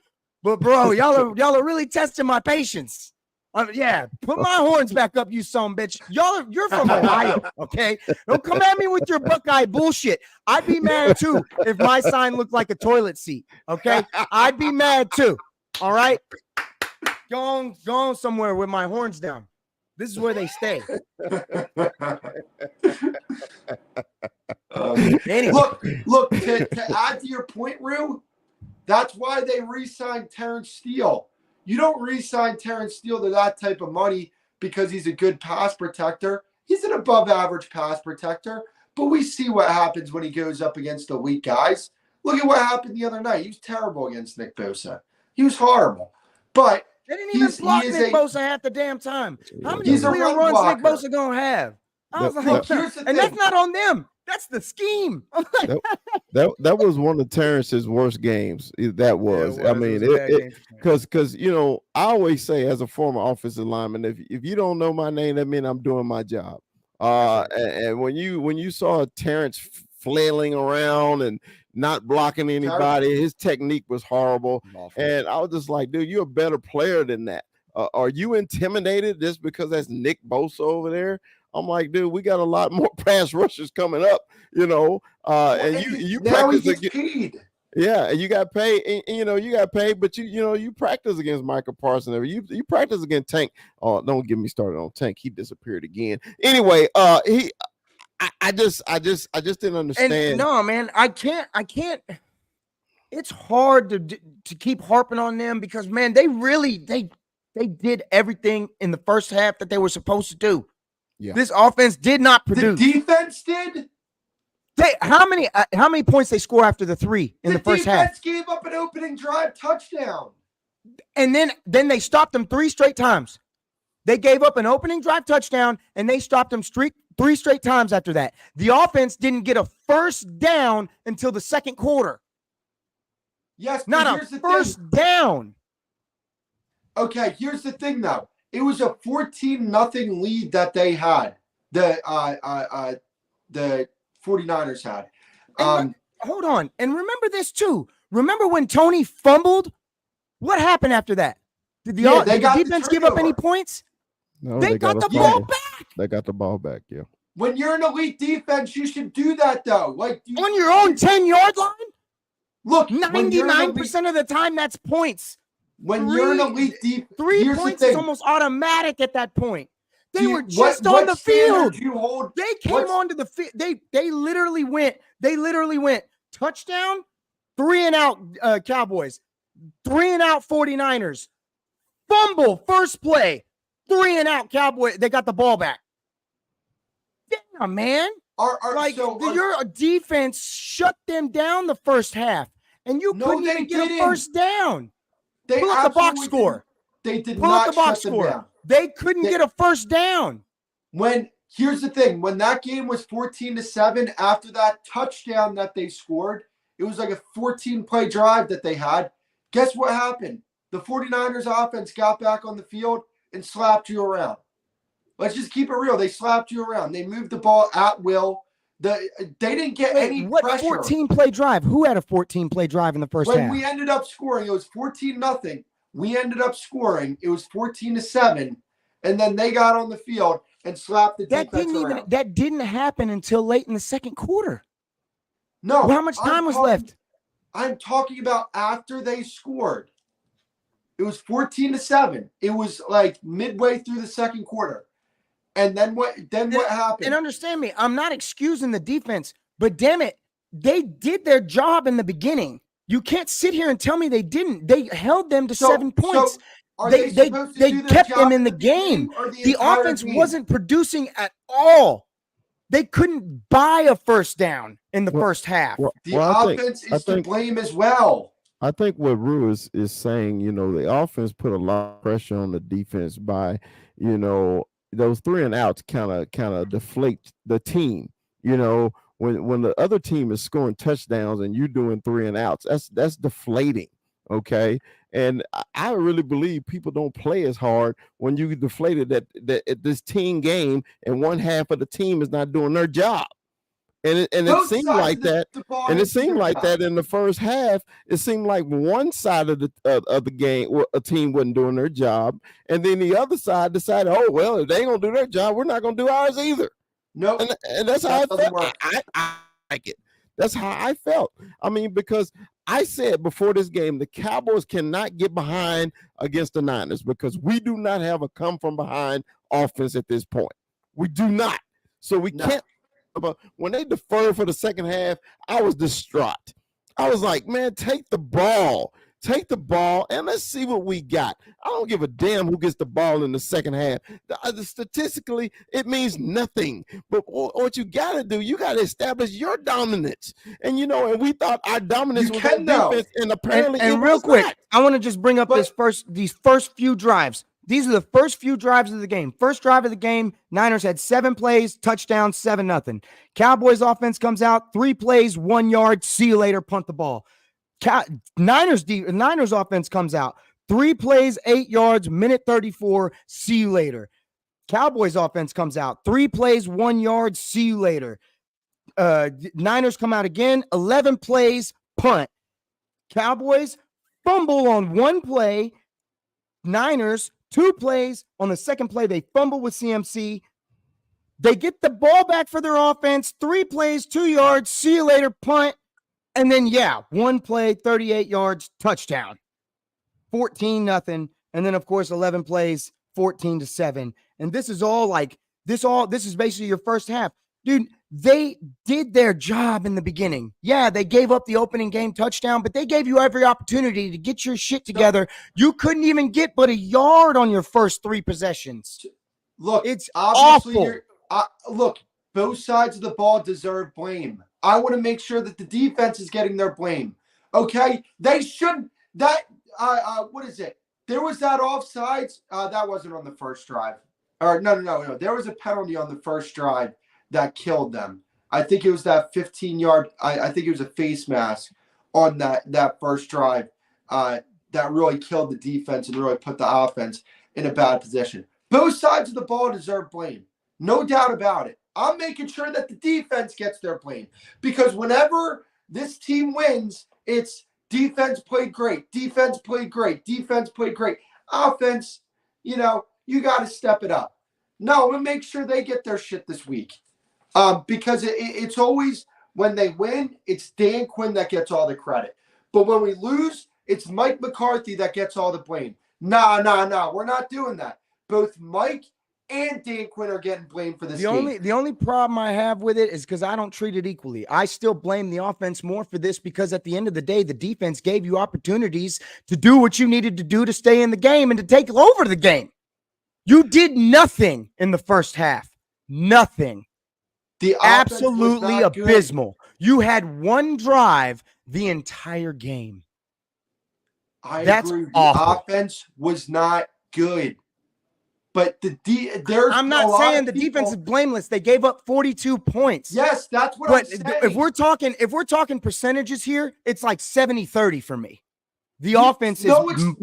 But bro, y'all are really testing my patience. Put my horns back up, you son of a bitch. You're from Ohio, okay? Don't come at me with your Buckeye bullshit. I'd be mad too if my sign looked like a toilet seat, okay? I'd be mad too, all right? Go on somewhere with my horns down. This is where they stay. Anyway. Look. To add to your point, Rue, that's why they re-signed Terrence Steele. You don't re-sign Terrence Steele to that type of money because he's a good pass protector. He's an above-average pass protector, but we see what happens when he goes up against the weak guys. Look at what happened the other night. He was terrible against Nick Bosa. He was horrible. But they didn't even block Nick Bosa half the damn time. How many clear runs Nick Bosa gonna have? I was like, and that's not on them. That's the scheme. That was one of Terrence's worst games. That was. Yeah, I mean, because I always say as a former offensive lineman, if you don't know my name, that means I'm doing my job. And when you saw Terrence flailing around and not blocking anybody, his technique was horrible. And I was just like, dude, you're a better player than that. Are you intimidated just because that's Nick Bosa over there? I'm like, dude, we got a lot more pass rushers coming up, and you now practice he gets paid. Yeah, and you got paid, and you got paid, but you practice against Michael Parsons. You practice against Tank. Oh, don't get me started on Tank. He disappeared again. Anyway, I just didn't understand. And no, man, I can't. It's hard to keep harping on them because, man, they did everything in the first half that they were supposed to do. Yeah. This offense did not produce. The defense did. How many points they score after the 3 in the first half? The defense gave up an opening drive touchdown. And then they stopped them 3 straight times. They gave up an opening drive touchdown, and they stopped them 3 straight times after that. The offense didn't get a first down until the second quarter. Yes, not a first down. Okay, here's the thing, though. It was a 14-0 lead that they had. The 49ers had. Hold on. And remember this, too. Remember when Tony fumbled? What happened after that? Did the defense give up any points? No, they got the ball back. They got the ball back, yeah. When you're an elite defense, you should do that, though. On your own 10-yard line? Look, 99% of the time, that's points. When you're an elite defense, 3 points is almost automatic at that point. They were just on the field. They came onto the field. They literally went touchdown, 3 and out Cowboys, 3 and out 49ers, fumble first play, 3 and out Cowboys. They got the ball back. Damn, man. Your defense shut them down the first half, and you couldn't even get a first down. Pull up the box score. They did not shut them down. They couldn't get a first down. Here's the thing. When that game was 14-7, after that touchdown that they scored, it was like a 14-play drive that they had. Guess what happened? The 49ers offense got back on the field and slapped you around. Let's just keep it real. They slapped you around. They moved the ball at will. They didn't get any pressure. 14-play drive? Who had a 14-play drive in the first half? When we ended up scoring, it was 14-0. We ended up scoring. It was 14-7, and then they got on the field and slapped the defense around. That didn't happen until late in the second quarter. No. How much time was left? I'm talking about after they scored. It was 14-7. It was like midway through the second quarter. And then what happened? And understand me, I'm not excusing the defense, but damn it, they did their job in the beginning. You can't sit here and tell me they didn't. They held them to 7 points. They kept them in the game. The offense wasn't producing at all. They couldn't buy a first down in the first half. The offense is to blame as well. I think what Rue is saying, the offense put a lot of pressure on the defense by, those 3 and outs kind of deflate the team. When the other team is scoring touchdowns and you're doing 3 and outs, that's deflating. Okay. And I really believe people don't play as hard when you deflated that this team game and one half of the team is not doing their job. And it seemed like that. And it seemed like that in the first half. It seemed like one side of the game, a team wasn't doing their job, and then the other side decided, oh well, if they ain't gonna do their job, we're not gonna do ours either. No, and that's how I felt. I like it. That's how I felt. I mean, because I said before this game, the Cowboys cannot get behind against the Niners because we do not have a come from behind offense at this point. We do not. So we can't. But when they deferred for the second half, I was distraught. I was like, man, take the ball, and let's see what we got. I don't give a damn who gets the ball in the second half. Statistically, it means nothing. But what you got to do, you got to establish your dominance. And, and we thought our dominance was on defense, and apparently and real quick, I want to just bring up these first few drives. These are the first few drives of the game. First drive of the game, Niners had 7 plays, touchdown, 7-0. Cowboys offense comes out, 3 plays, 1 yard, see you later, punt the ball. Niners offense comes out, 3 plays, 8 yards, minute 34, see you later. Cowboys offense comes out, 3 plays, 1 yard, see you later. Niners come out again, 11 plays, punt. Cowboys fumble on 1 play. Niners, 2 plays. On the second play, they fumble with CMC. They get the ball back for their offense, 3 plays, 2 yards, see you later, punt. And then, 1 play, 38 yards, touchdown. 14-0. And then, of course, 11 plays, 14-7. And this is all this is basically your first half. Dude, they did their job in the beginning. Yeah, they gave up the opening game touchdown, but they gave you every opportunity to get your shit together. You couldn't even get but a yard on your first 3 possessions. Look, it's obviously awful. Look, both sides of the ball deserve blame. I want to make sure that the defense is getting their blame. Okay? They shouldn't. What is it? There was that offsides. That wasn't on the first drive. Or no. There was a penalty on the first drive that killed them. I think it was that 15-yard. I think it was a face mask on that first drive that really killed the defense and really put the offense in a bad position. Both sides of the ball deserve blame. No doubt about it. I'm making sure that the defense gets their blame because whenever this team wins, it's defense played great. Defense played great. Defense played great. Offense, you got to step it up. No, I'm going to make sure they get their shit this week. Because it's always when they win, it's Dan Quinn that gets all the credit. But when we lose, it's Mike McCarthy that gets all the blame. Nah. We're not doing that. Both Mike and Dan Quinn are getting blamed for this game. The only problem I have with it is because I don't treat it equally. I still blame the offense more for this because at the end of the day, the defense gave you opportunities to do what you needed to do to stay in the game and to take over the game. You did nothing in the first half. Nothing. Absolutely abysmal. You had 1 drive the entire game. That's agree. The offense was not good. But I'm not saying the defense is blameless. They gave up 42 points. Yes, that's what I'm saying. If we're talking percentages here, it's like 70-30 for me. The offense is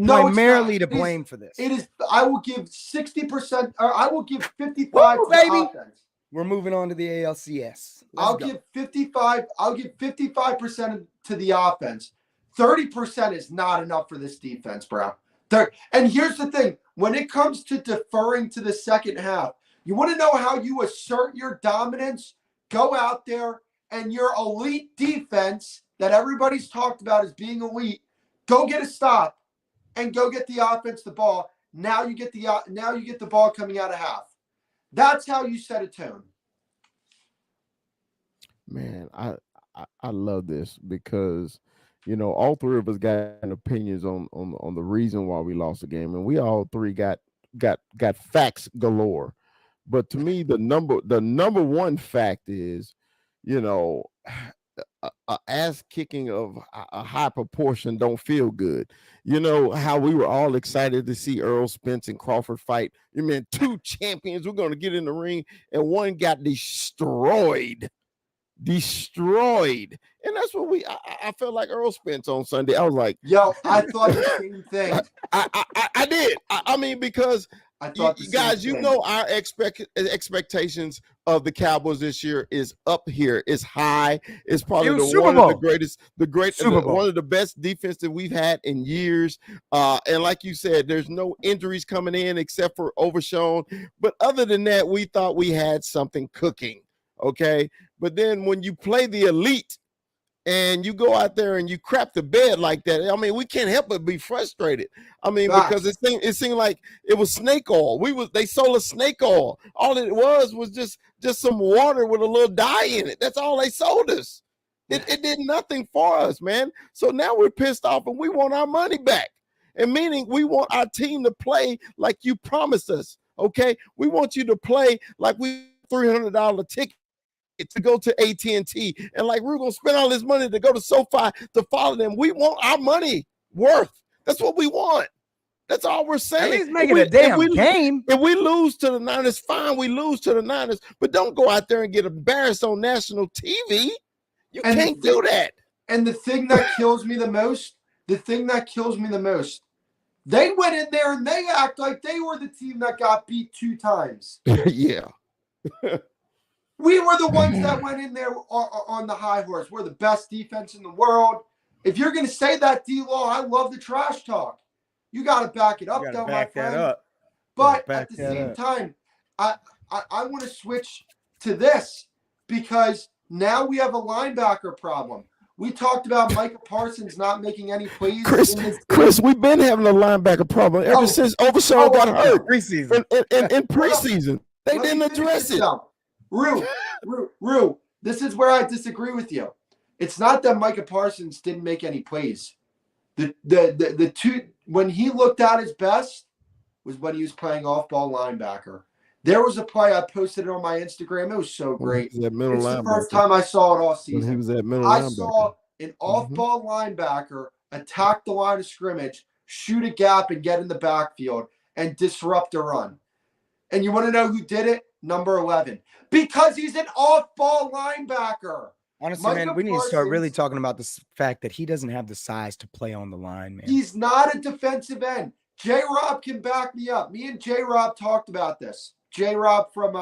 primarily to blame for this. It is. I will give 60%, or I will give 55 to the offense. We're moving on to the ALCS. I'll give 55% to the offense. 30% is not enough for this defense, bro. And here's the thing. When it comes to deferring to the second half, you want to know how you assert your dominance? Go out there and your elite defense that everybody's talked about as being elite, go get a stop and go get the offense the ball. Now you get the ball coming out of half. That's how you set a tone. Man, I love this because all 3 of us got opinions on the reason why we lost the game, and we all 3 got facts galore. But to me, the number 1 fact is, a ass kicking of a high proportion don't feel good. How we were all excited to see Earl Spence and Crawford fight. 2 champions. We're going to get in the ring, and one got destroyed. And that's what I felt like Earl Spence on Sunday. I was like, yo, I thought the same thing. I did. I mean, because I thought guys, our expectations of the Cowboys this year is up here. It's high. It's probably one of the best defense that we've had in years. And like you said, there's no injuries coming in except for Overshown. But other than that, we thought we had something cooking. Okay. But then when you play the elite and you go out there and you crap the bed like that, I mean, we can't help but be frustrated. I mean, because it seemed like it was snake oil. They sold us snake oil. All it was just some water with a little dye in it. That's all they sold us. It did nothing for us, man. So now we're pissed off and we want our money back. And meaning we want our team to play like you promised us. Okay. We want you to play like we $300 ticket to go to AT&T, and like we're gonna spend all this money to go to SoFi to follow them. We want our money worth. That's what we want. That's all we're saying. At least make it a damn game. If we lose to the Niners, fine, we lose to the Niners, but don't go out there and get embarrassed on national TV. You can't do that. And the thing that kills me the most, they went in there and they act like they were the team that got beat 2 times. Yeah. We were the ones that went in there on the high horse. We're the best defense in the world. If you're going to say that, D-Law, I love the trash talk. You got to back it up, though, my friend. But at the same time, I want to switch to this because now we have a linebacker problem. We talked about Micah Parsons not making any plays. Chris, we've been having a linebacker problem ever since Overshaw got hurt preseason. In preseason. They didn't address it. Rue, this is where I disagree with you. It's not that Micah Parsons didn't make any plays. The two when he looked at his best was when he was playing off-ball linebacker. There was a play I posted it on my Instagram. It was so great. It's the first time I saw it all season. He was at middle I linebacker. saw an off-ball linebacker attack the line of scrimmage, shoot a gap, and get in the backfield and disrupt a run. And you want to know who did it? Number 11. Because he's an off-ball linebacker. Honestly, man, we need to start really talking about this fact that he doesn't have the size to play on the line, man. He's not a defensive end. J-Rob can back me up. Me and J-Rob talked about this. J-Rob from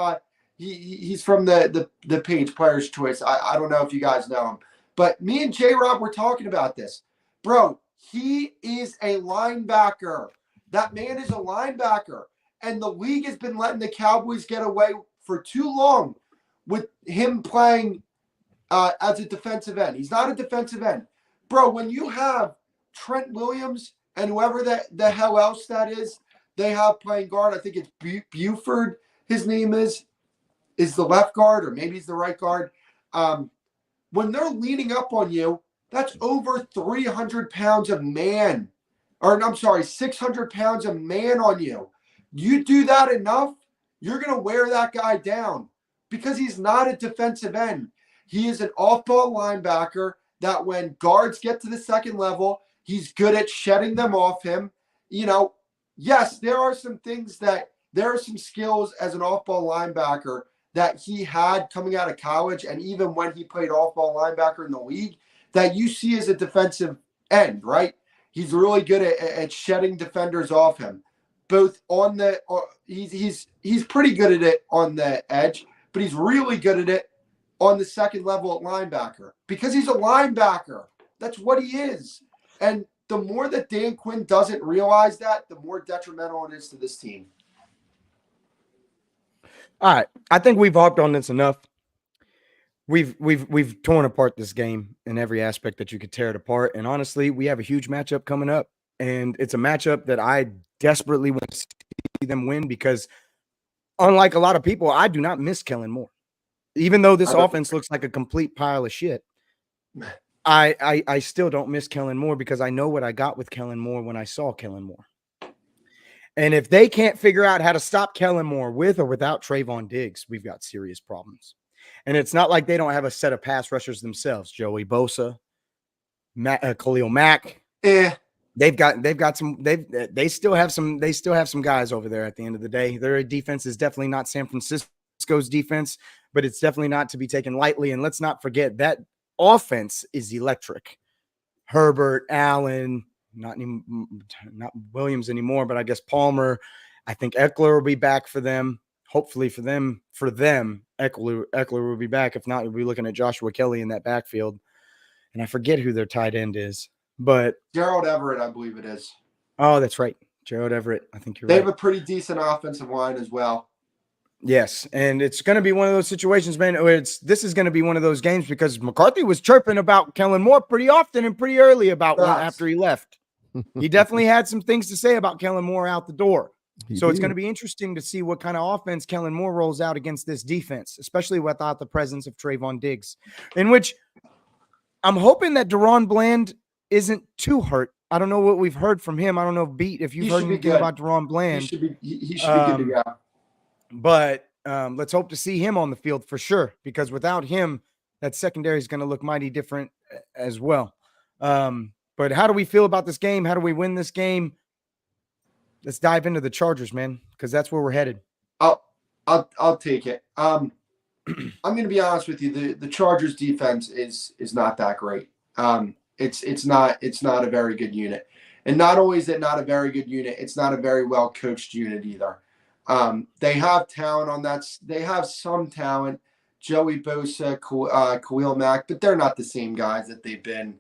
he's from the page Players Choice. I don't know if you guys know him. But me and J-Rob were talking about this. Bro, he is a linebacker. That man is a linebacker. And the league has been letting the Cowboys get away for too long with him playing as a defensive end. He's not a defensive end. Bro, when you have Trent Williams and whoever the hell else that is, they have playing guard. I think it's Buford, his name is the left guard, or maybe he's the right guard. When they're leaning up on you, that's over 300 pounds of man. Or I'm sorry, 600 pounds of man on you. You do that enough, you're going to wear that guy down because he's not a defensive end. He is an off-ball linebacker that when guards get to the second level, he's good at shedding them off him. You know, yes, there are some skills as an off-ball linebacker that he had coming out of college and even when he played off-ball linebacker in the league that you see as a defensive end, right? He's really good at shedding defenders off him. Both on the he's pretty good at it on the edge, but he's really good at it on the second level at linebacker because he's a linebacker. That's what he is. And the more that Dan Quinn doesn't realize that, the more detrimental it is to this team. All right. I think we've harped on this enough. We've torn apart this game in every aspect that you could tear it apart. And honestly, we have a huge matchup coming up. And it's a matchup that I desperately want to see them win because unlike a lot of people, I do not miss Kellen Moore. Even though this offense looks like a complete pile of shit, I still don't miss Kellen Moore because I know what I got with Kellen Moore when I saw Kellen Moore. And if they can't figure out how to stop Kellen Moore with or without Trayvon Diggs, we've got serious problems. And it's not like they don't have a set of pass rushers themselves. Joey Bosa, Khalil Mack. They still have some guys over there at the end of the day. Their defense is definitely not San Francisco's defense, but it's definitely not to be taken lightly. And let's not forget that offense is electric. Herbert, Allen, not Williams anymore, but I guess Palmer. I think Eckler will be back for them. Hopefully for them, Eckler will be back. If not, we'll be looking at Joshua Kelly in that backfield. And I forget who their tight end is. But Gerald Everett, I believe it is. Oh, that's right. Gerald Everett. I think you're right. They have a pretty decent offensive line as well. Yes. And it's going to be one of those situations, man, where this is going to be one of those games because McCarthy was chirping about Kellen Moore pretty often and pretty early about after he left. He definitely had some things to say about Kellen Moore out the door. It's going to be interesting to see what kind of offense Kellen Moore rolls out against this defense, especially without the presence of Trayvon Diggs, in which I'm hoping that Deron Bland isn't too hurt. I don't know what we've heard from him. I don't know, Beat, if you've heard anything about Deron Bland. He should be good to go. But let's hope to see him on the field for sure, because without him, that secondary is going to look mighty different as well. But how do we feel about this game? How do we win this game? let's dive into the Chargers, man, because that's where we're headed. I'll take it. I'm going to be honest with you. The Chargers defense is not that great. It's not a very good unit, and not only is it not a very good unit, it's not a very well coached unit either. They have talent on that. They have some talent, Joey Bosa, Khalil Mack, but they're not the same guys that they've been.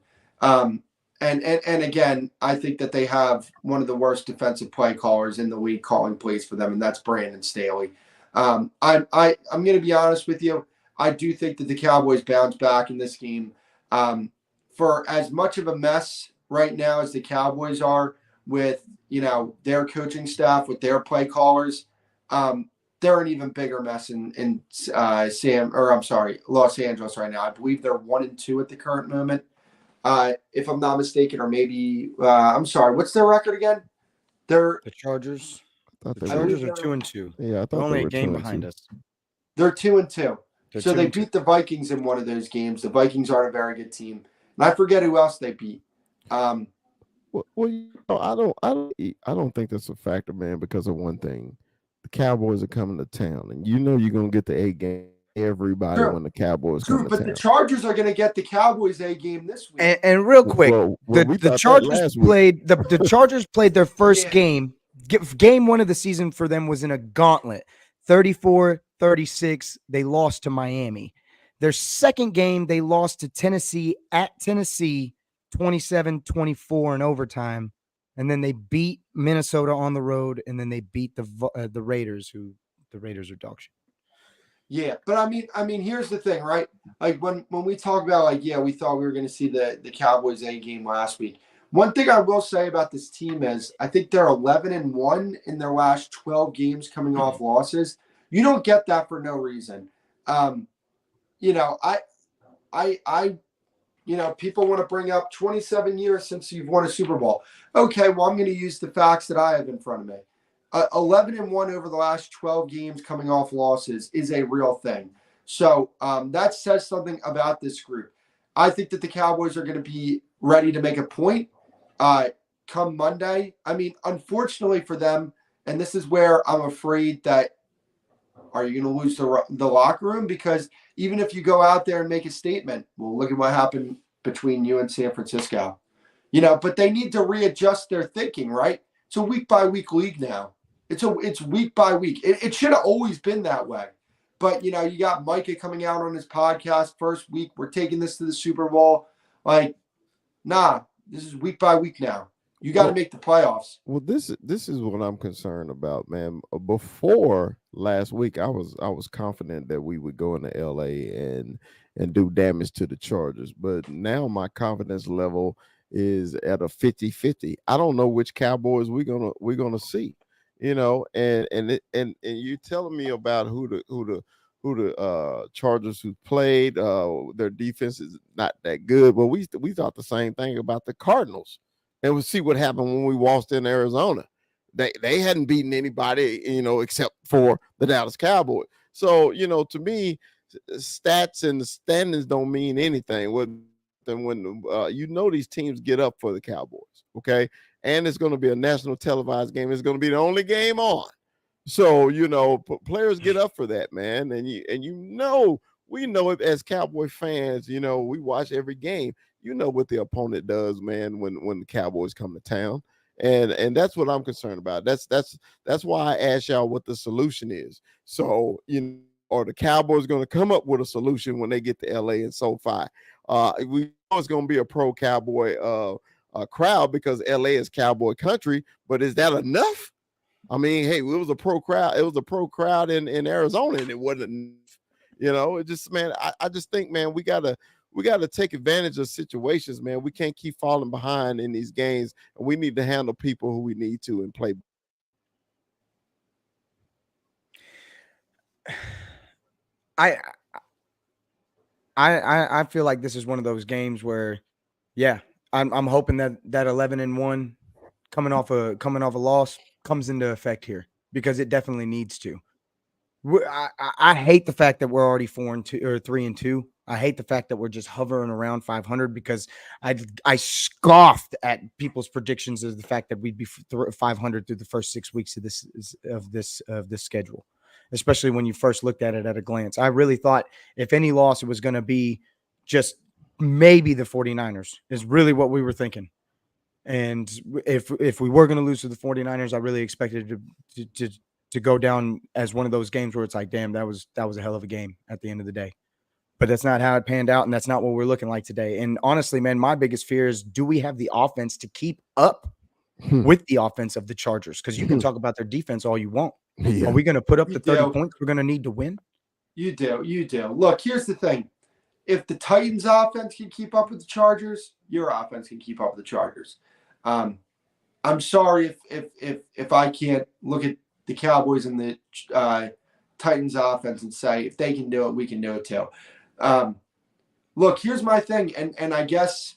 And again, I think that they have one of the worst defensive play callers in the league calling plays for them, and that's Brandon Staley. I'm going to be honest with you. I do think that the Cowboys bounce back in this game. For as much of a mess right now as the Cowboys are with, their coaching staff, with their play callers, they're an even bigger mess in Los Angeles right now. I believe they're 1-2 at the current moment. If I'm not mistaken, or maybe I'm sorry. What's their record again? The Chargers. The Chargers are 2-2. Yeah, I thought they're only they were a game behind us. They're 2-2. So they 2-2. beat the Vikings in one of those games. The Vikings aren't a very good team, and I forget who else they beat. Well, I don't think that's a factor, man, because of one thing. The Cowboys are coming to town, and you're gonna get the A game. Everybody when the Cowboys come to but town. the Chargers are going to get the Cowboys A game this week. And real quick, the Chargers played the Chargers played their first game. Game 1 of the season for them was in a gauntlet, 34-36. They lost to Miami. Their second game, they lost to Tennessee at Tennessee, 27-24 in overtime, and then they beat Minnesota on the road, and then they beat the Raiders, who the Raiders are dog shit. Yeah, but I mean, here's the thing, right? Like when we talk about we thought we were going to see the Cowboys A game last week. One thing I will say about this team is I think they're 11-1 in their last 12 games coming off losses. You don't get that for no reason. People want to bring up 27 years since you've won a Super Bowl. Okay, well, I'm going to use the facts that I have in front of me. 11-1 over the last 12 games coming off losses is a real thing. So that says something about this group. I think that the Cowboys are going to be ready to make a point come Monday. I mean, unfortunately for them, and this is where I'm afraid that are you going to lose the locker room? Because even if you go out there and make a statement, well, look at what happened between you and San Francisco. But they need to readjust their thinking, right? It's a week-by-week league now. It's week by week. It should have always been that way. But, you got Micah coming out on his podcast first week. We're taking this to the Super Bowl. Like, nah, this is week by week now. You got to make the playoffs. Well, this is what I'm concerned about, man. Before last week, I was confident that we would go into LA and do damage to the Chargers. But now my confidence level is at a 50-50. I don't know which Cowboys we're gonna see. And you're telling me about who the Chargers who played. Their defense is not that good, but we thought the same thing about the Cardinals, and we'll see what happened when we waltzed in Arizona. They hadn't beaten anybody, except for the Dallas Cowboys. So to me, stats and the standings don't mean anything. When these teams get up for the Cowboys, okay. And it's going to be a national televised game. It's going to be the only game on. So, players get up for that, man. And we know it as Cowboy fans, we watch every game. You know what the opponent does, man, when the Cowboys come to town. And that's what I'm concerned about. That's why I asked y'all what the solution is. So, are the Cowboys going to come up with a solution when they get to LA and SoFi? We know it's going to be a pro Cowboy crowd because LA is Cowboy country, but is that enough? I mean, hey, it was a pro crowd. It was a pro crowd in Arizona, and it wasn't. It just, man. I just think, man, we gotta take advantage of situations, man. We can't keep falling behind in these games, and we need to handle people who we need to and play. I feel like this is one of those games where, yeah. I'm hoping that 11-1 coming off a loss comes into effect here, because it definitely needs to. I hate the fact that we're already 4-2 or 3-2. I hate the fact that we're just hovering around 500 because I scoffed at people's predictions of the fact that we'd be 500 through the first 6 weeks of this schedule, especially when you first looked at it at a glance. I really thought if any loss, it was going to be just maybe the 49ers is really what we were thinking. And if we were going to lose to the 49ers, I really expected it to go down as one of those games where it's like, damn, that was a hell of a game at the end of the day. But that's not how it panned out, and that's not what we're looking like today. And honestly, man, my biggest fear is, do we have the offense to keep up with the offense of the Chargers? Because you can talk about their defense all you want. Yeah. Are we going to put up the 30 points we're going to need to win? You do. Look, here's the thing. If the Titans' offense can keep up with the Chargers, your offense can keep up with the Chargers. I'm sorry if I can't look at the Cowboys and the Titans' offense and say, if they can do it, we can do it too. Look, here's my thing, and I guess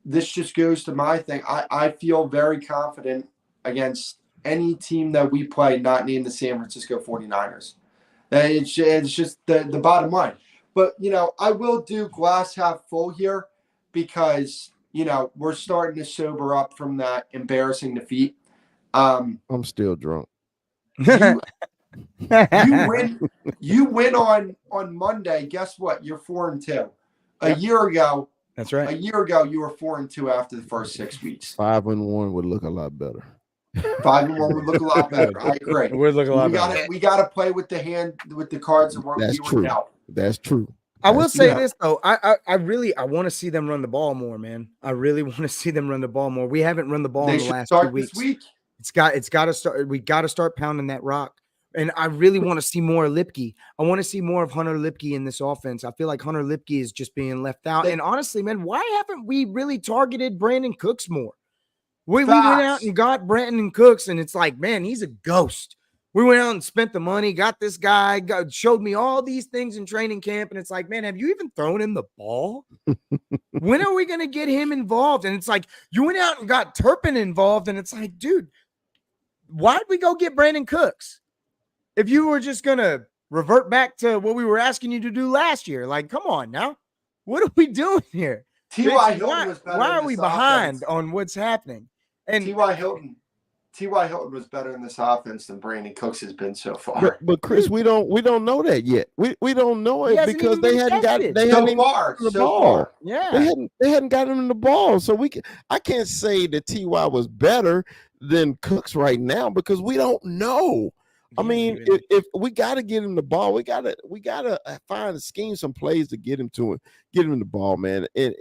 this just goes to my thing. I feel very confident against any team that we play not named the San Francisco 49ers. It's just the bottom line. But, I will do glass half full here because, we're starting to sober up from that embarrassing defeat. I'm still drunk. You win on Monday. Guess what? You're 4-2. A year ago, that's right. A year ago, you were 4-2 after the first 6 weeks. 5-1 would look a lot better. 5-1 would look a lot better. I agree. It would look a lot better. We got to play with the cards that we were dealt. That's true. I will say this though. I want to see them run the ball more, man. I really want to see them run the ball more. We haven't run the ball in the last 2 weeks. This week. It's got to start. We got to start pounding that rock. And I really want to see more of Lipke. I want to see more of Hunter Lipke in this offense. I feel like Hunter Lipke is just being left out. And honestly, man, why haven't we really targeted Brandon Cooks more? We went out and got Brandon Cooks, and it's like, man, he's a ghost. We went out and spent the money, got this guy, showed me all these things in training camp, and it's like, man, have you even thrown him the ball? When are we going to get him involved? And it's like, you went out and got Turpin involved, and it's like, dude, why'd we go get Brandon Cooks? If you were just going to revert back to what we were asking you to do last year, like, come on now. What are we doing here? T.Y. Hilton was better. Why are we behind on what's happening? And T.Y. Hilton was better in this offense than Brandon Cooks has been so far. But Chris, we don't know that yet. We don't know it because they hadn't got the ball. Yeah, they hadn't gotten him the ball. So I can't say that T.Y. was better than Cooks right now because we don't know. I mean, if we got to get him the ball, we gotta find a scheme, some plays to get him the ball, man. And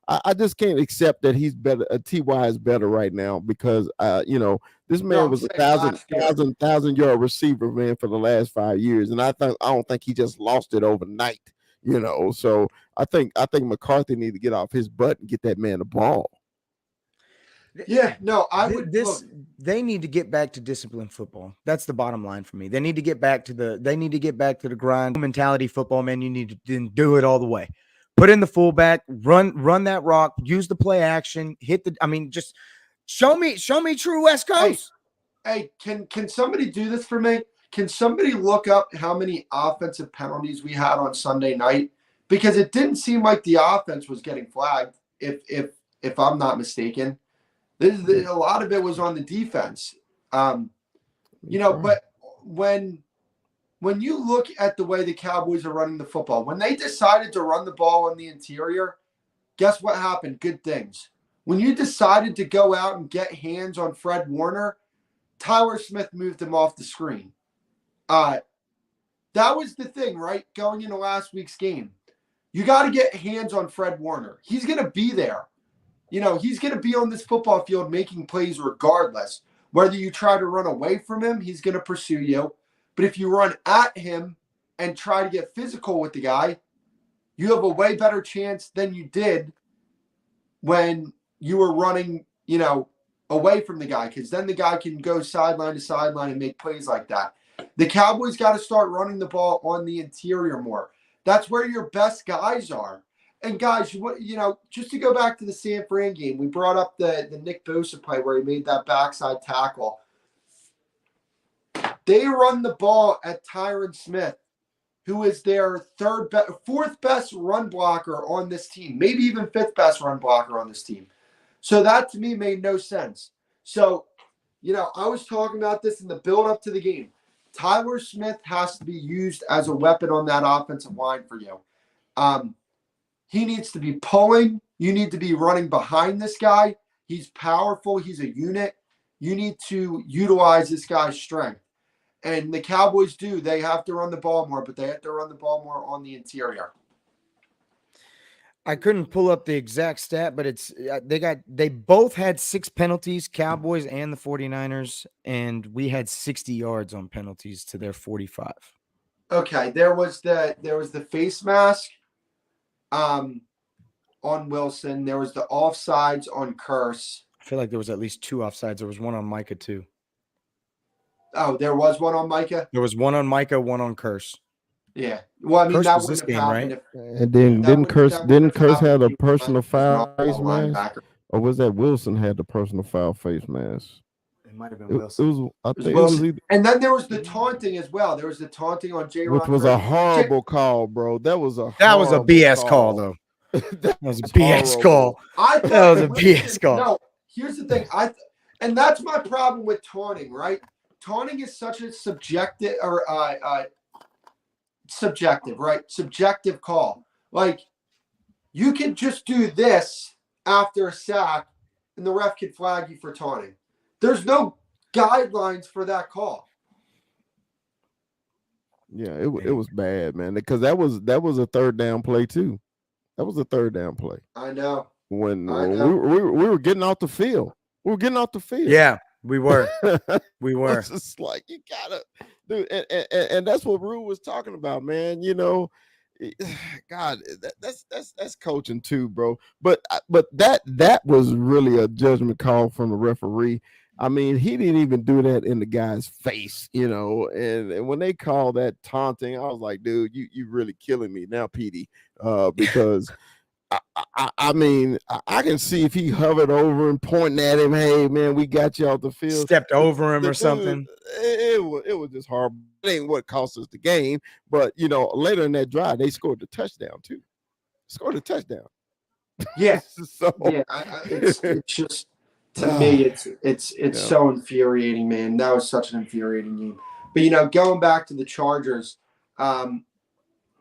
I just can't accept that he's better. Ty is better right now because this man was a 1,000 yard receiver, man, for the last 5 years, and I don't think he just lost it overnight. So I think McCarthy need to get off his butt and get that man the ball. Yeah, no, they need to get back to disciplined football. That's the bottom line for me. They need to get back to the grind mentality football, man. You need to do it all the way. Put in the fullback, run that rock, use the play action, just show me true West Coast. Hey, can somebody do this for me? Can somebody look up how many offensive penalties we had on Sunday night? Because it didn't seem like the offense was getting flagged, if I'm not mistaken. A lot of it was on the defense. But when you look at the way the Cowboys are running the football, when they decided to run the ball on the interior, guess what happened? Good things. When you decided to go out and get hands on Fred Warner, Tyler Smith moved him off the screen. That was the thing, right? Going into last week's game. You got to get hands on Fred Warner. He's going to be there. He's going to be on this football field making plays regardless. Whether you try to run away from him, he's going to pursue you. But if you run at him and try to get physical with the guy, you have a way better chance than you did when you were running, away from the guy, because then the guy can go sideline to sideline and make plays like that. The Cowboys got to start running the ball on the interior more. That's where your best guys are. And guys, just to go back to the San Fran game, we brought up the Nick Bosa play where he made that backside tackle. They run the ball at Tyron Smith who is their fourth best run blocker on this team, maybe even fifth best run blocker on this team. So that to me made no sense. So, I was talking about this in the build up to the game. Tyler Smith has to be used as a weapon on that offensive line for you. He needs to be pulling. You need to be running behind this guy. He's powerful. He's a unit. You need to utilize this guy's strength. And the Cowboys do. They have to run the ball more, but they have to run the ball more on the interior. I couldn't pull up the exact stat, but they both had 6 penalties, Cowboys and the 49ers, and we had 60 yards on penalties to their 45. Okay, there was the face mask on Wilson. There was the offsides on Curse. I feel like there was at least 2 offsides. There was one on Micah too. Oh, there was one on Micah? There was one on Micah, one on Curse. Yeah. Well, I mean, Curse that was this wouldn't have game, happened right? And then didn't Curse have a personal foul face mask? linebacker. Or was that Wilson had the personal foul face mask? It might have been It Wilson. was, I It was think it was Wilson. either, And then there was the taunting as well. There was the taunting on J. which was a horrible call, bro. That was a BS call, though. That was a BS call. I thought That was a Wilson- BS call. No, here's the thing. And that's my problem with taunting, right? Taunting is such a subjective subjective call. Like, you could just do this after a sack and the ref could flag you for taunting. There's no guidelines for that call. Yeah, it was bad, man. Because that was a third down play too. That was a third down play. I know. When we were getting off the field. We were getting off the field. Yeah, we were. We were. It's just like, you gotta do, and that's what Rue was talking about, man. God, that's coaching too, bro. But that was really a judgment call from the referee. I mean, he didn't even do that in the guy's face, and when they called that taunting, I was like, dude, you really killing me now, Petey, because I mean, I can see if he hovered over and pointing at him, hey, man, we got you off the field. Stepped over him or something. It was just horrible. It ain't what cost us the game. But, later in that drive, they scored the touchdown, too. Scored a touchdown. Yeah. So, yeah, it's just, to me, it's so infuriating, man. That was such an infuriating game. But, going back to the Chargers,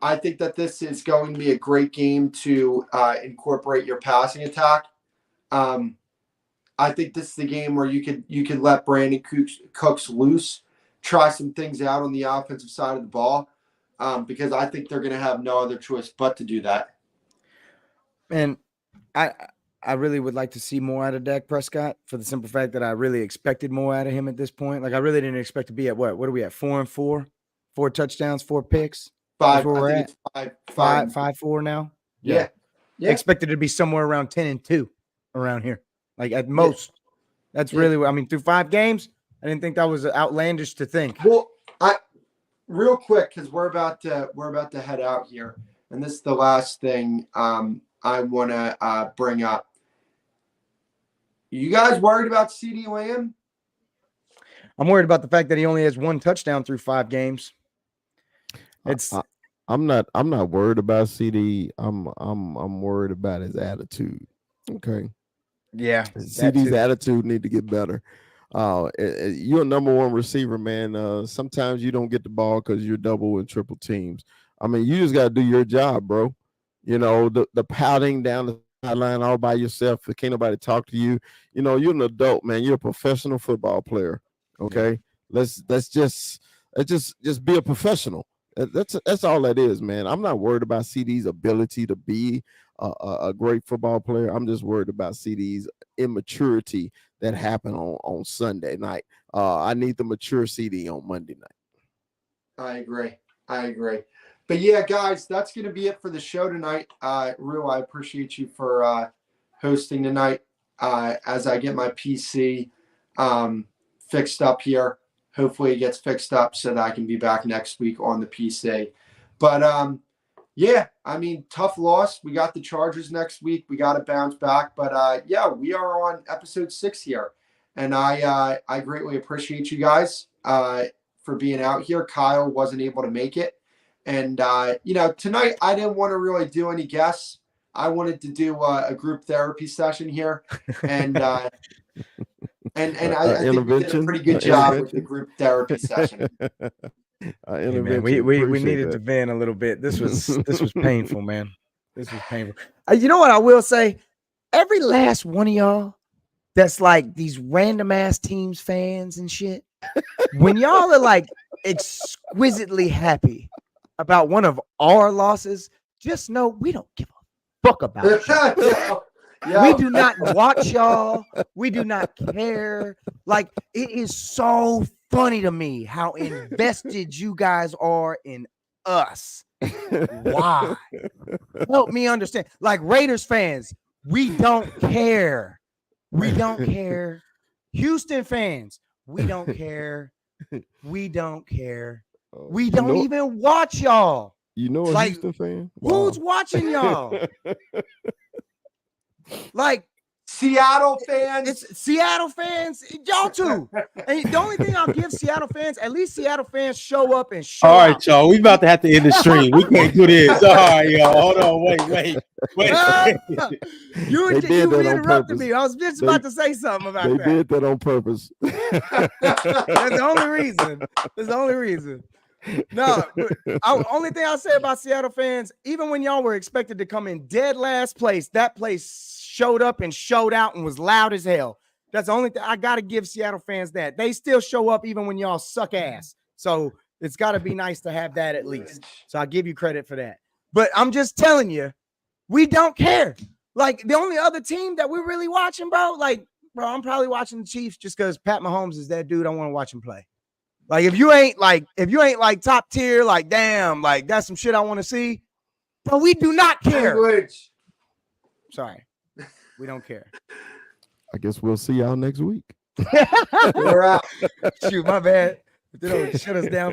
I think that this is going to be a great game to incorporate your passing attack. I think this is the game where you could let Brandon Cooks loose, try some things out on the offensive side of the ball, because I think they're going to have no other choice but to do that. And I really would like to see more out of Dak Prescott for the simple fact that I really expected more out of him at this point. Like, I really didn't expect to be at what are we at? 4-4, 4 touchdowns, 4 picks. Five. That's where we're at. Five. 5-4 now. Yeah. Expected to be somewhere around 10-2 around here, like at most. That's really what I mean. Through 5 games, I didn't think that was outlandish to think. Well, real quick, because we're about to head out here, and this is the last thing I want to bring up. You guys worried about CeeDee Lamb? I'm worried about the fact that he only has 1 touchdown through 5 games. I'm not worried about CeeDee. I'm worried about his attitude. Okay. Yeah. CeeDee's attitude need to get better. You're a number 1 receiver, man. Sometimes you don't get the ball because you're double and triple teams. I mean, you just got to do your job, bro. The pouting down the sideline all by yourself. If can't nobody talk to you, you're an adult, man. You're a professional football player. Okay. Yeah. Let's just be a professional. That's all that is, man. I'm not worried about CeeDee's ability to be a great football player. I'm just worried about CeeDee's immaturity that happened on Sunday night. I need the mature CeeDee on Monday night. I agree. But yeah, guys, that's going to be it for the show tonight. Rue, I appreciate you for hosting tonight. As I get my PC fixed up here. Hopefully it gets fixed up so that I can be back next week on the PC. But, yeah, I mean, tough loss. We got the Chargers next week. We got to bounce back. But, yeah, we are on episode 6 here. And I greatly appreciate you guys for being out here. Kyle wasn't able to make it. And tonight I didn't want to really do any guests. I wanted to do a group therapy session here, and I think we did a pretty good job with the group therapy session. Hey, man, we needed to vent a little bit. This was painful, man. This was painful. You know what I will say? Every last one of y'all that's like these random ass teams fans and shit, when y'all are like exquisitely happy about one of our losses, just know we don't give a fuck about y'all. We do not watch y'all. We do not care. Like, it is so funny to me how invested you guys are in us. Why? Help me understand. Like, Raiders fans, we don't care. We don't care. Houston fans, we don't care. We don't care. We don't even watch y'all. You know a like, Houston fan? Wow. Who's watching y'all? Like, Seattle fans. It's Seattle fans, y'all too. And the only thing I'll give Seattle fans, at least Seattle fans show up and show All right, out. y'all. We about to have to end the stream. We can't do this. All right, y'all. Hold on. Wait. You interrupted me. I was just about to say something about that. They did that on purpose. That's the only reason. That's the only reason. No, only thing I'll say about Seattle fans, even when y'all were expected to come in dead last place, that place showed up and showed out and was loud as hell. That's the only thing I got to give Seattle fans that. They still show up even when y'all suck ass. So it's got to be nice to have that at least. So I give you credit for that. But I'm just telling you, we don't care. Like, the only other team that we're really watching, bro, I'm probably watching the Chiefs just because Pat Mahomes is that dude I want to watch him play. Like, if you ain't like top tier, like, damn, like, that's some shit I want to see. But we do not care. Language. Sorry. We don't care. I guess we'll see y'all next week. We're out. Shoot, my bad. They don't shut us down.